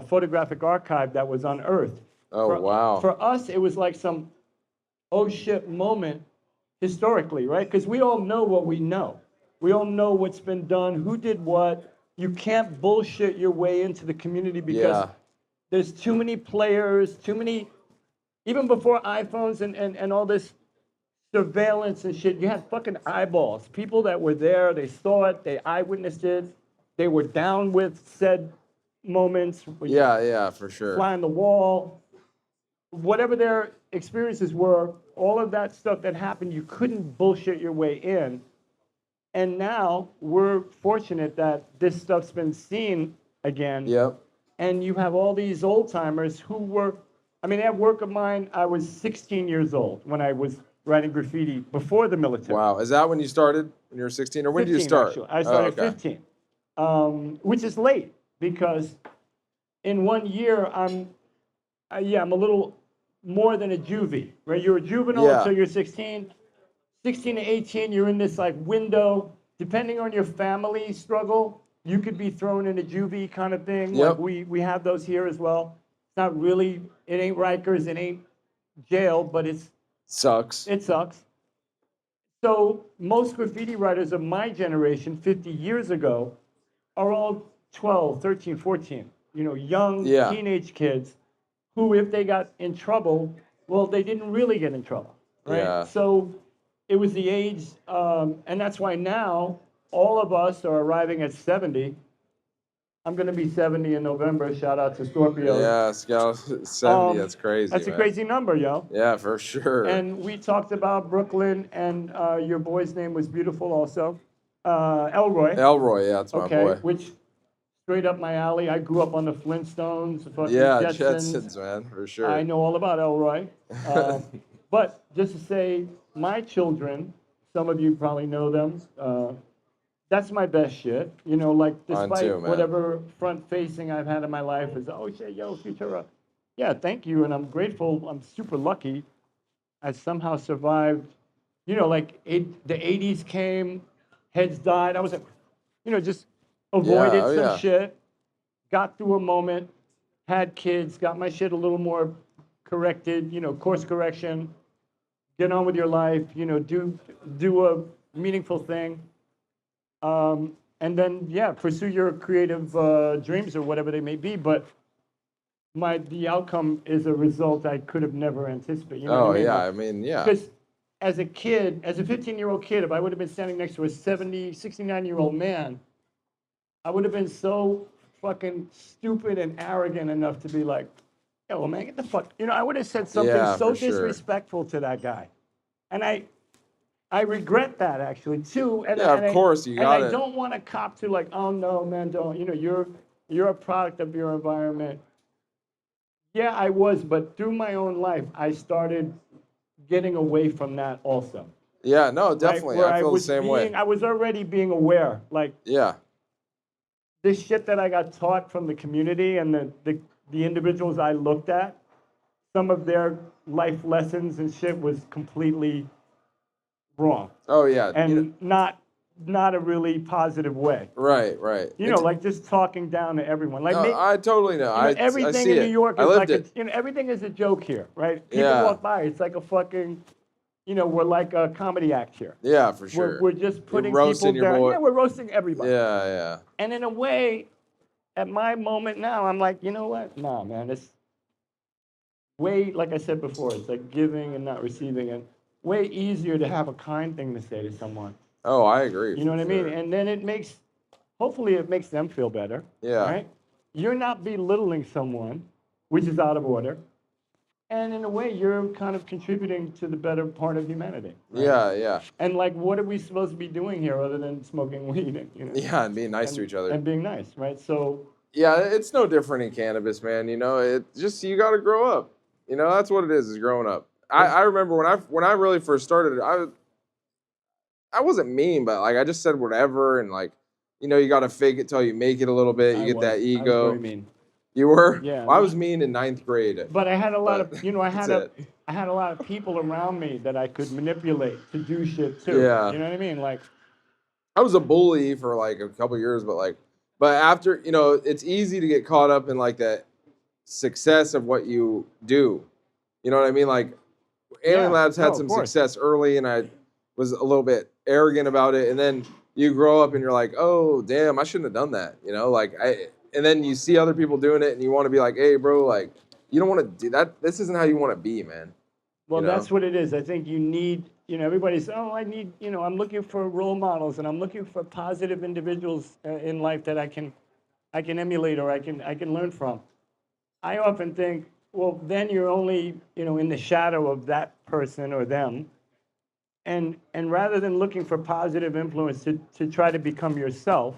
photographic archive that was unearthed. Oh, wow. For us, it was like some oh shit moment historically, right? Because we all know what we know. We all know what's been done, who did what. You can't bullshit your way into the community because there's too many players, too many, even before iPhones and all this surveillance and shit, you had fucking eyeballs. People that were there, they saw it, they eyewitnessed it, they were down with said moments. Yeah, for sure. Fly on the wall, whatever their experiences were, all of that stuff that happened, you couldn't bullshit your way in. And now we're fortunate that this stuff's been seen again. Yep. And you have all these old timers who were, I mean, at work of mine, I was 16 years old when I was writing graffiti before the military. Wow. Is that when you started? When you were 16? Or when did you 15, start? actually. I started okay. 15, which is late because in 1 year, I'm a little more than a juvie, right? You're a juvenile Yeah. until you're 16. 16 to 18, you're in this like window. Depending on your family struggle, you could be thrown in a juvie kind of thing. Yep. Like we have those here as well. It's not really, it ain't Rikers, it ain't jail, but it sucks. So most graffiti writers of my generation 50 years ago are all 12, 13, 14, young teenage kids who, if they got in trouble, well, they didn't really get in trouble, right? Yeah. So it was the age, and that's why now all of us are arriving at 70. I'm going to be 70 in November. Shout out to Scorpio. Yeah, Scout 70. That's crazy. That's man. a crazy number, yo. Yeah, for sure. And we talked about Brooklyn, and your boy's name was beautiful also. Elroy. Elroy, yeah, that's my boy. Which straight up my alley. I grew up on the Flintstones, fucking Yeah, Jetsons, man, for sure. I know all about Elroy. But just to say, my children, some of you probably know them, that's my best shit. Like despite too, man. whatever front facing I've had in my life is, oh shit, yo, Futura. Yeah, thank you, and I'm grateful. I'm super lucky. I somehow survived. Like the 80s came, heads died. I was like, just avoided some shit, got through a moment, had kids, got my shit a little more corrected, course correction, get on with your life, do a meaningful thing. And then, pursue your creative dreams or whatever they may be. But the outcome is a result I could have never anticipated. You know what I mean? Because as a kid, as a 15-year-old kid, if I would have been standing next to a 69-year-old man, I would have been so fucking stupid and arrogant enough to be like, yo, man, get the fuck. I would have said something so disrespectful to that guy. And I regret that actually too. And, of course you got it. And I don't want to cop to like, oh no, man, don't. You're a product of your environment. Yeah, I was, but through my own life, I started getting away from that also. Yeah, no, definitely. Right? I feel the same way. I was already being aware, like this shit that I got taught from the community and the individuals I looked at. Some of their life lessons and shit was completely wrong. Oh yeah, and not a really positive way. Right. Like just talking down to everyone. Like I totally know. Everything I see in New York I is lived like it. everything is a joke here, right? People walk by, it's like a fucking, we're like a comedy act here. Yeah, for sure. We're just putting roasting people down. boy. Yeah, we're roasting everybody. Yeah. And in a way, at my moment now, I'm like, you know what? Nah, man, it's way, like I said before, it's like giving and not receiving, and way easier to have a kind thing to say to someone. Oh, I agree. You know what I mean? And then hopefully it makes them feel better. Yeah. Right? You're not belittling someone, which is out of order. And in a way, you're kind of contributing to the better part of humanity. Right? Yeah. And like, what are we supposed to be doing here other than smoking weed? Yeah, and being nice to each other. And being nice, right? So. Yeah, it's no different in cannabis, man. It just, you got to grow up. That's what it is growing up. I remember when I really first started, I wasn't mean, but like I just said whatever, and like, you got to fake it till you make it a little bit. You get that ego. I was very mean. You were? Yeah. Well, I was mean in 9th grade. But I had a lot of, I had a lot of people around me that I could manipulate to do shit too. Yeah. You know what I mean? Like, I was a bully for like a couple years, but after, it's easy to get caught up in like that success of what you do. You know what I mean? Like, Alien Labs had some success early, and I was a little bit arrogant about it. And then you grow up and you're like, oh, damn, I shouldn't have done that. Like, and then you see other people doing it, and you want to be like, hey, bro, like, you don't want to do that. This isn't how you want to be, man. Well, You know? that's what it is. I think you need, everybody's, I need, I'm looking for role models and I'm looking for positive individuals in life that I can emulate or I can learn from. I often think, well, then you're only, in the shadow of that person or them. And rather than looking for positive influence to try to become yourself,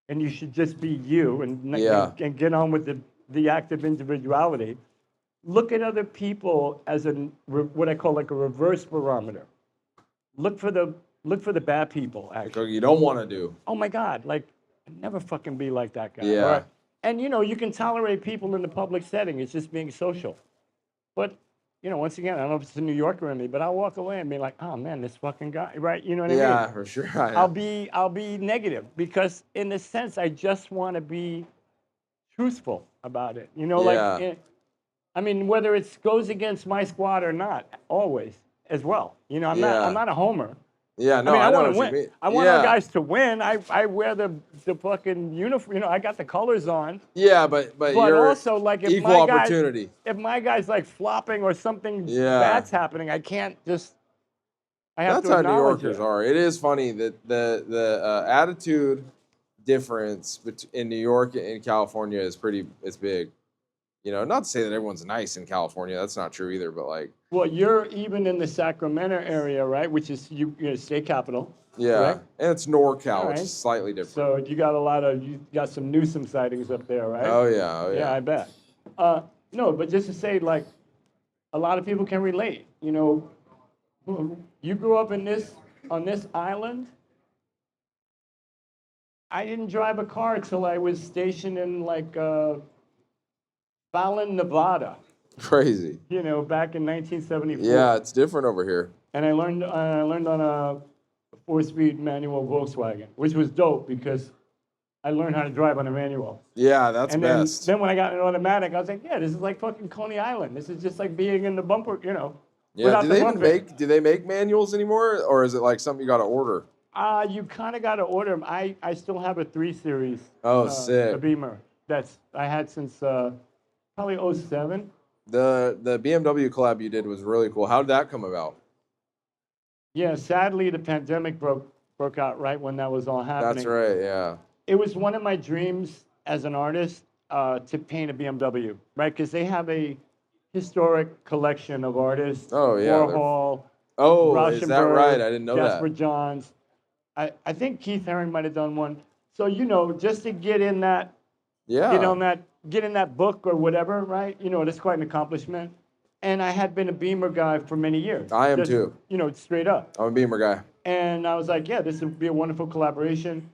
and you should just be you Yeah. and get on with the active individuality. Look at other people as what I call like a reverse barometer. Look for the bad people. Actually, You don't want to do. oh my God, like never fucking be like that guy. Yeah. Or, and you can tolerate people in the public setting. It's just being social. But once again, I don't know if it's a New Yorker in me, but I'll walk away and be like, oh man, this fucking guy, right? You know what I mean? Yeah, for sure. I'll be negative because in a sense I just want to be truthful about it. Yeah. I mean, whether it goes against my squad or not, always as well. I'm Yeah. not a homer. Yeah, no, I mean, I know want what to you win. mean. I want our Yeah. guys to win. I wear the fucking uniform. I got the colors on. Yeah, but But you're also, like, if equal my guys, opportunity. if my guy's like flopping or something Yeah. bad's happening, I can't just. I have That's to how New acknowledge Yorkers it. are. It is funny that the attitude difference in New York and California is big. Not to say that everyone's nice in California. That's not true either. But like, Well, you're even in the Sacramento area, right? Which is state capital. yeah, Correct? and it's NorCal, All which right. is slightly different. So you got some Newsom sightings up there, right? Oh yeah, oh yeah. Yeah, I bet. No, but just to say, like, a lot of people can relate. You grew up on this island. I didn't drive a car till I was stationed in like Fallon, Nevada. Crazy. Back in 1974. Yeah, it's different over here. And I learned on a 4-speed manual Volkswagen, which was dope because I learned how to drive on a manual. Yeah, that's And best. then when I got an automatic, I was like, yeah, this is like fucking Coney Island. This is just like being in the bumper, Yeah. without Do the they even bumper. do they make manuals anymore, or is it like something you got to order? You kind of got to order them. I still have a 3 Series. Oh, sick. A Beamer. I had since probably 07. The BMW collab you did was really cool. How did that come about? Yeah, sadly the pandemic broke out right when that was all happening. That's right. Yeah. It was one of my dreams as an artist to paint a BMW, right? Because they have a historic collection of artists. Oh yeah. Warhol. Oh, is that Rauschenberg, right? I didn't know Jasper that. Johns. I think Keith Haring might have done one. So just to get in that, Yeah. get in that book or whatever, right? That's quite an accomplishment. And I had been a Beamer guy for many years. I am Just, too. Straight up. I'm a Beamer guy. And I was like, yeah, this would be a wonderful collaboration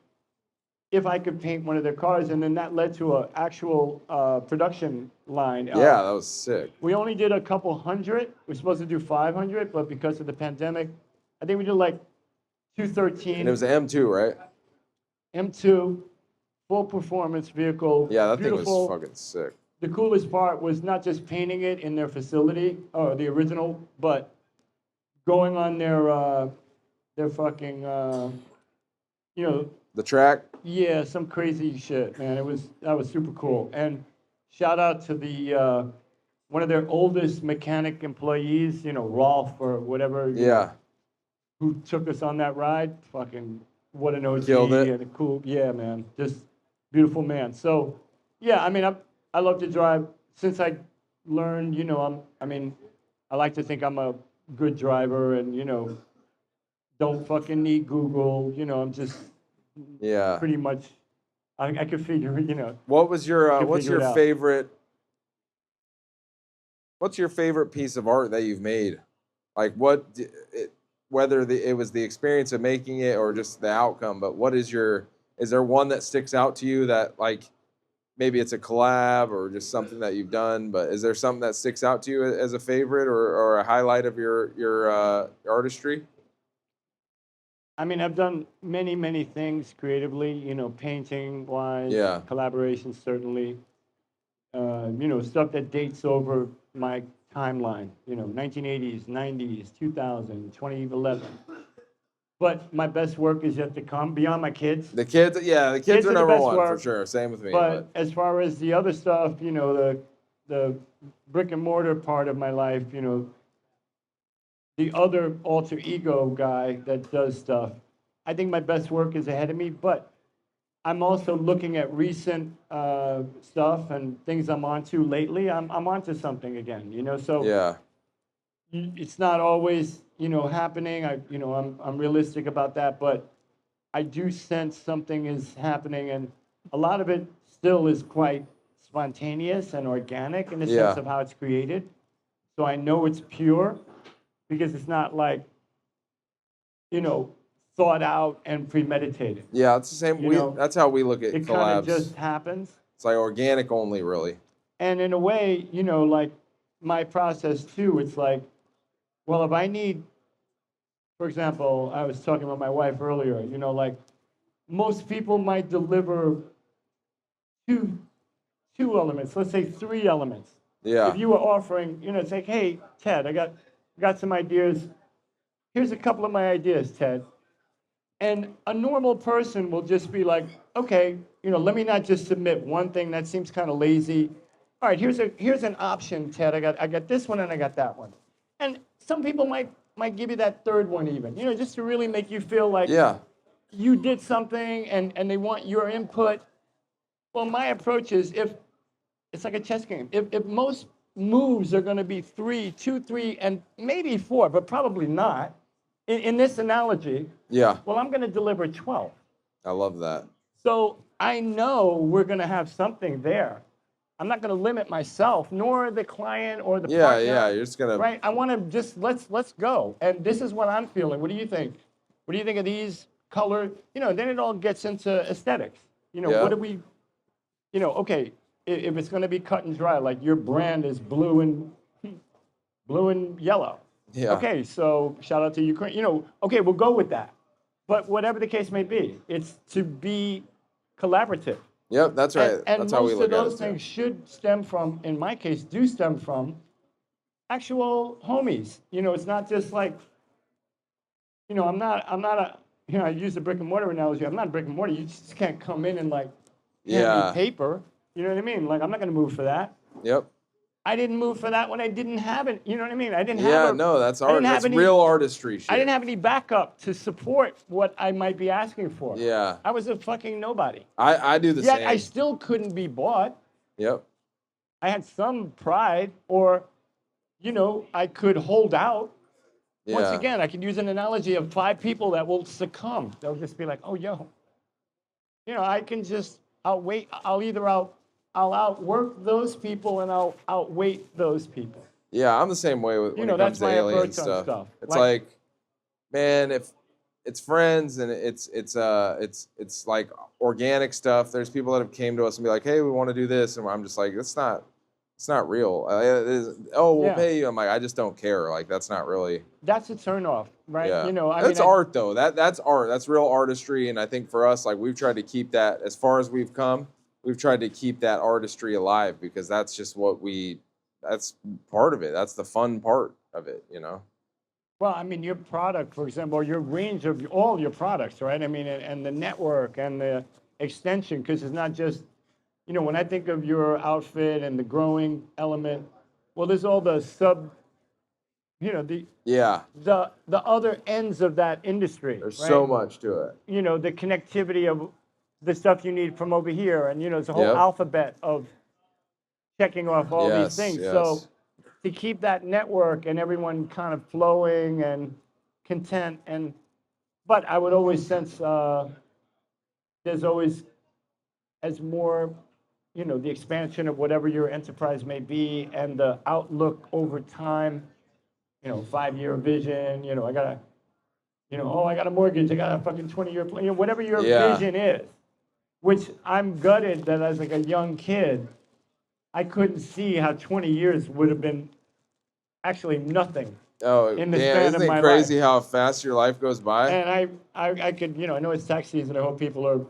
if I could paint one of their cars. And then that led to an actual production line. Yeah, that was sick. We only did a couple hundred. We're supposed to do 500, but because of the pandemic, I think we did like 213. And it was an M2, right? M2, full performance vehicle. Yeah, that beautiful. thing was fucking sick. The coolest part was not just painting it in their facility, or the original, but going on their fucking, The track. yeah, some crazy shit, man. That was super cool. And shout out to the one of their oldest mechanic employees, Rolf or whatever. Yeah. Who took us on that ride? Fucking what an OG Killed it. and a cool, yeah, man, just beautiful man. So, yeah, I mean, I love to drive. Since I learned, I like to think I'm a good driver, and don't fucking need Google. I'm just Yeah. pretty much. I could figure, What was your Can what's figure it your out. favorite what's your favorite piece of art that you've made? Like whether it was the experience of making it or just the outcome, but is there one that sticks out to you that, like, maybe it's a collab or just something that you've done, but is there something that sticks out to you as a favorite or a highlight of your artistry? I mean, I've done many, many things creatively, painting wise, Yeah. collaborations certainly, stuff that dates over my timeline, 1980s, 90s, 2000, 2011. but my best work is yet to come beyond my kids. The kids, yeah, the kids Kids are are the number best one for work, sure. Same with me. But as far as the other stuff, the brick and mortar part of my life, the other alter ego guy that does stuff, I think my best work is ahead of me. But I'm also looking at recent stuff and things I'm onto lately. I'm onto something again, So yeah, it's not always, happening. I'm realistic about that, but I do sense something is happening, and a lot of it still is quite spontaneous and organic in the Yeah. sense of how it's created. So I know it's pure because it's not like, thought out and premeditated. yeah, it's the same. That's how we look at It kind of collabs. just happens. It's like organic only, really. And in a way, like my process too, it's like, well, if I need, for example, I was talking with my wife earlier, like most people might deliver two elements, let's say 3 elements. Yeah, If you were offering, it's like, hey, Ted, I got some ideas. Here's a couple of my ideas, Ted. And a normal person will just be like, okay, let me not just submit one thing that seems kind of lazy. All right, here's an option, Ted. I got this one and I got that one. And some people might give you that third one even, just to really make you feel like yeah, you did something and they want your input. Well, my approach is if it's like a chess game. If most moves are going to be 3, 2, 3, and maybe 4, but probably not, in this analogy, yeah. well, I'm going to deliver 12. I love that. So I know we're going to have something there. I'm not going to limit myself, nor the client or the partner. Yeah. You're just gonna. Right? I want to just let's go. And this is what I'm feeling. What do you think? What do you think of these color? Then it all gets into aesthetics. Yeah. What do we? Okay. If it's going to be cut and dry, like your brand is blue and yellow. Yeah. Okay, so shout out to Ukraine. Okay, we'll go with that. But whatever the case may be, it's to be collaborative. Yep, that's right. And That's how we most look of at those it. things should stem from, in my case, do stem from actual homies. It's not just like, I'm not a, I use the brick and mortar analogy. I'm not a brick and mortar. You just can't come in and like hand Yeah. me paper. You know what I mean? Like, I'm not going to move for that. Yep. I didn't move for that when I didn't have it. You know what I mean? I didn't have Yeah, a, no, that's I art. didn't have That's any- real artistry shit. I didn't have any backup to support what I might be asking for. Yeah. I was a fucking nobody. I do the Yet same. I still couldn't be bought. Yep. I had some pride, or, I could hold out. Yeah. Once again, I could use an analogy of 5 people that will succumb. They'll just be like, oh, yo. I can just outweight. I'll outwork those people and I'll outweight those people. Yeah, I'm the same way with when it comes that's to my alien approach on stuff. stuff. It's like, man, if it's friends and it's like organic stuff. There's people that have came to us and be like, hey, we want to do this, and I'm just like, it's not real. We'll Yeah. pay you. I'm like, I just don't care. Like, that's not really. That's a turnoff, right? Yeah. That's art though. That's art. That's real artistry. And I think for us, like, we've tried to keep that as far as we've come. We've tried to keep that artistry alive because that's just that's part of it. That's the fun part of it, Well, I mean, your product, for example, your range of all your products, right? I mean, and the network and the extension, because it's not just, when I think of your outfit and the growing element, well, there's all the Yeah. the other ends of that industry. There's right? so much to it. The connectivity of the stuff you need from over here, and it's a whole Yep. alphabet of checking off all these things. Yes. So to keep that network and everyone kind of flowing and content, but I would always sense there's always, as more, the expansion of whatever your enterprise may be and the outlook over time, 5-year vision, I got a mortgage, I got a fucking 20-year plan, whatever your Yeah. vision is, which I'm gutted that as like a young kid, I couldn't see how 20 years would have been actually nothing. Oh, In the damn, span isn't of it my crazy how fast your life goes by? And I could, I know it's tax season, I hope people are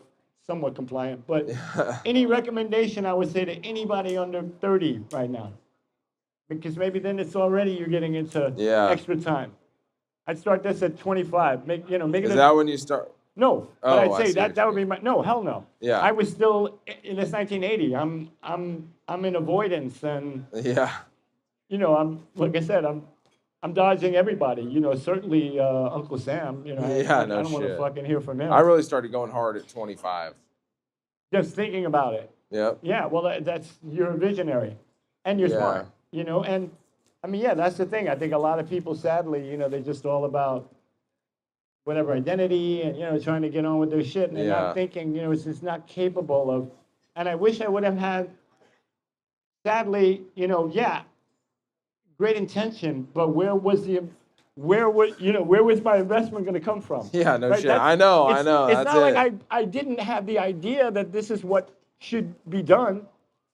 somewhat compliant, but any recommendation I would say to anybody under 30 right now, because maybe then it's already you're getting into Yeah. extra time. I'd start this at 25. Make Is it that when you start? no, but Oh, I'd I say see that what that you would be mean. no, hell no. Yeah. I was still in this 1980. I'm in avoidance, and Yeah. I'm like I said, I'm dodging everybody. Certainly Uncle Sam. Yeah, I no don't want to shit. fucking hear from him. I really started going hard at 25. Just thinking about it. Yep. Yeah, well, that's you're a visionary, and you're Yeah. smart. And I mean, yeah, that's the thing. I think a lot of people, sadly, they're just all about whatever identity and trying to get on with their shit, and they're Yeah. not thinking, it's just not capable of. And I wish I would have had. Sadly, yeah, great intention, but where was my investment going to come from? Yeah, no Right? shit. I know. It's That's not like it. I didn't have the idea that this is what should be done.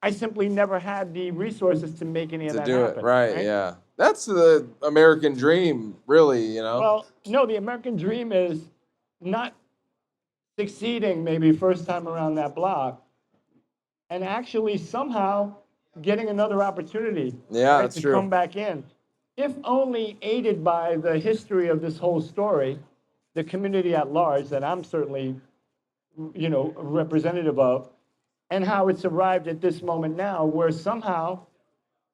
I simply never had the resources to make any of To that do happen. it. Right. Yeah. That's the American dream, really, Well, no, the American dream is not succeeding maybe first time around that block, and actually somehow getting another opportunity Yeah, that's to true. come back in. If only aided by the history of this whole story, the community at large that I'm certainly, representative of, and how it's arrived at this moment now, where somehow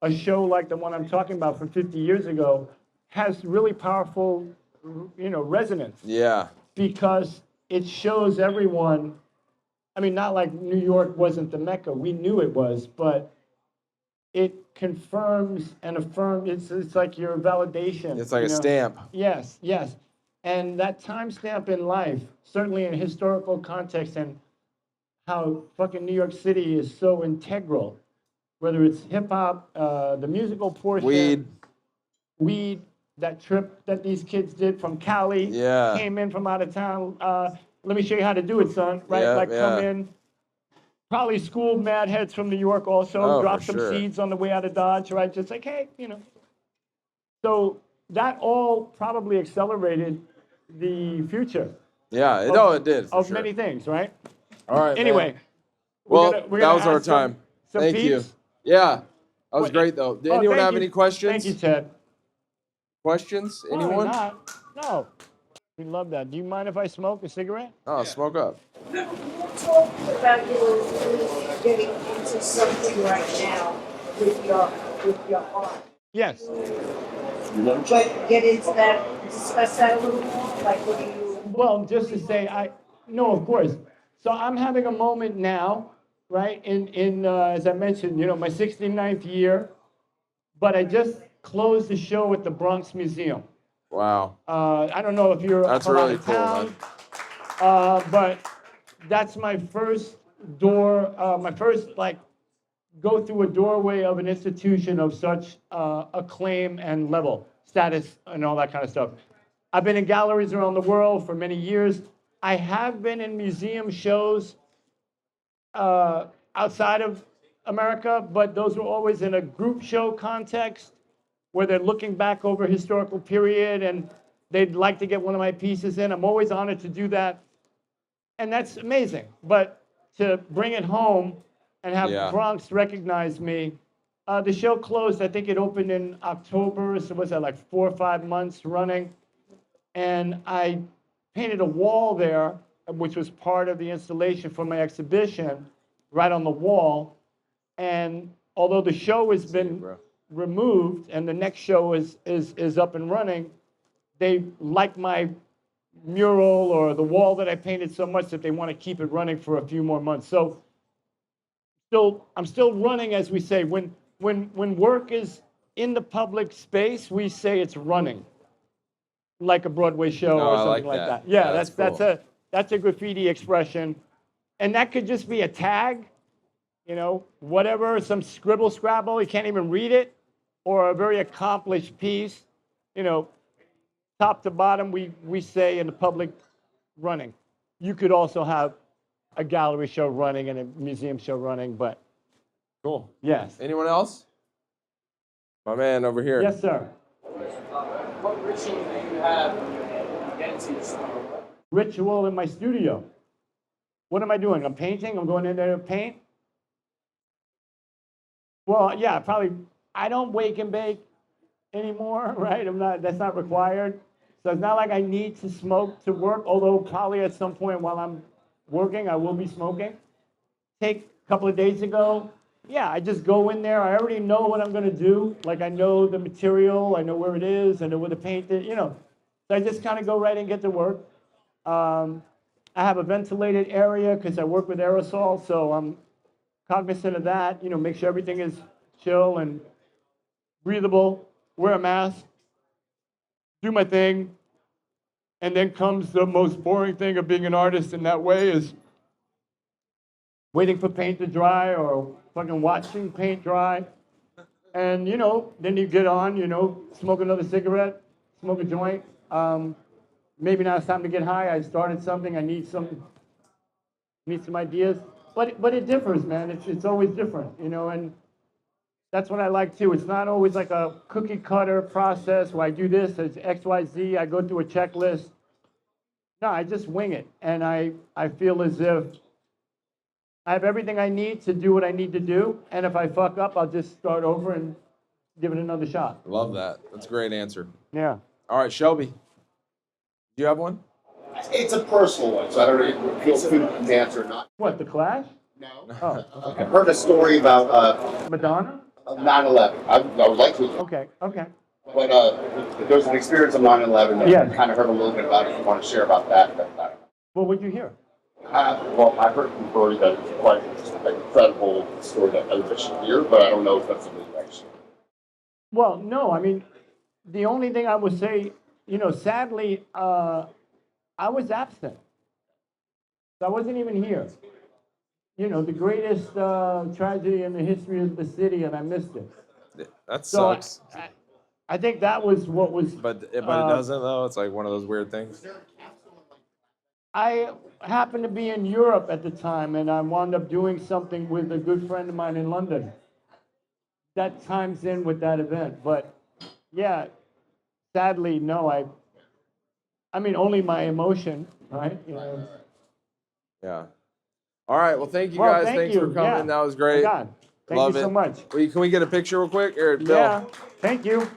a show like the one I'm talking about from 50 years ago has really powerful, resonance, Yeah. because it shows everyone. I mean, not like New York wasn't the Mecca. We knew it was, but it confirms and affirms. It's like your validation. It's like a stamp. Yes, yes. And that timestamp in life, certainly in historical context, and how fucking New York City is so integral, whether it's hip hop, the musical portion, weed, that trip that these kids did from Cali, Yeah. came in from out of town. Let me show you how to do it, son. Right? Yep, Like, come yeah. in. Probably schooled mad heads from New York also, Oh, dropped for some sure. seeds on the way out of Dodge, right? Just like, hey, So that all probably accelerated the future Yeah. It did. For of sure. many things, right? All right. Anyway, Man. we're Well, gonna that was ask our time. Some Thank you. peeps. Yeah. That was What- great, though. Did Oh, anyone thank have you. any questions? Thank you, Ted. Questions? Probably Anyone? not. No. We love that. Do you mind if I smoke a cigarette? Oh, smoke up. Talk about your really getting into something right now with your art. Yes. But get into that, discuss that a little more. Like, what do you? Well, just to say, no, of course. So I'm having a moment now, right? In as I mentioned, my 69th year, but I just closed the show at the Bronx Museum. Wow. I don't know if you're That's from really out of cool, town, man. but that's my first my first go through a doorway of an institution of such acclaim and level, status, and all that kind of stuff. I've been in galleries around the world for many years. I have been in museum shows outside of America, but those were always in a group show context where they're looking back over a historical period and they'd like to get one of my pieces in. I'm always honored to do that. And that's amazing. But to bring it home and have Yeah. Bronx recognize me, the show closed. I think it opened in October. So was that like 4 or 5 months running? And I painted a wall there, which was part of the installation for my exhibition, right on the wall. And although the show has been removed and the next show is up and running, they like my mural or the wall that I painted so much that they want to keep it running for a few more months. So I'm still running, as we say. When work is in the public space, we say it's running, like a Broadway show Oh, or I something like like that. that. Yeah, Yeah, that's a graffiti expression, and that could just be a tag, whatever, some scribble scrabble, you can't even read it, or a very accomplished piece, top to bottom, we say in the public running. You could also have a gallery show running and a museum show running, but Cool. yes. Anyone else? My man over here. Yes, sir. What ritual do you have when you get into your studio? Ritual in my studio. What am I doing? I'm painting? I'm going in there to paint? Well, yeah, probably. I don't wake and bake anymore, right? That's not required. So it's not like I need to smoke to work, although probably at some point while I'm working, I will be smoking. Take a couple of days ago, yeah, I just go in there. I already know what I'm gonna do. Like I know the material, I know where it is, I know where to paint it, you know. So I just kind of go right and get to work. I have a ventilated area because I work with aerosol, so I'm cognizant of that. You know, make sure everything is chill and breathable. Wear a mask, do my thing, and then comes the most boring thing of being an artist in that way is waiting for paint to dry or fucking watching paint dry. And, you know, then you get on, you know, smoke another cigarette, smoke a joint. Maybe now it's time to get high. I started something. I need some ideas. But it differs, man. It's always different, you know, and that's what I like too. It's not always like a cookie cutter process where I do this, it's X, Y, Z, I go through a checklist. No, I just wing it. And I feel as if I have everything I need to do what I need to do. And if I fuck up, I'll just start over and give it another shot. Love that. That's a great answer. Yeah. All right, Shelby. Do you have one? It's a personal one, so I don't know if you feel free to answer or not. What, The Clash? No. Oh, I okay. heard a story about Madonna? 9/11. I would like to, Okay, okay. but there was an experience of 9/11 that Yeah. I kind of heard a little bit about. If you want to share about that. What would you hear? Well, I heard from Brody that it's quite an incredible story that everybody should hear, but I don't know if that's something that actually. Well, no, I mean, the only thing I would say, you know, sadly, I was absent. So I wasn't even here. You know, the greatest tragedy in the history of the city, and I missed it. That So sucks. I think that was what was. But it doesn't though. It's like one of those weird things. I happened to be in Europe at the time, and I wound up doing something with a good friend of mine in London. That times in with that event, but yeah, sadly, no. I mean, only my emotion, right? You know. Yeah. All right. Well, thank you Well, guys. thank Thanks you. for coming. Yeah. That was great. God, thank Love you so it. much. Can we get a picture real quick? Or Bill? Yeah, thank you.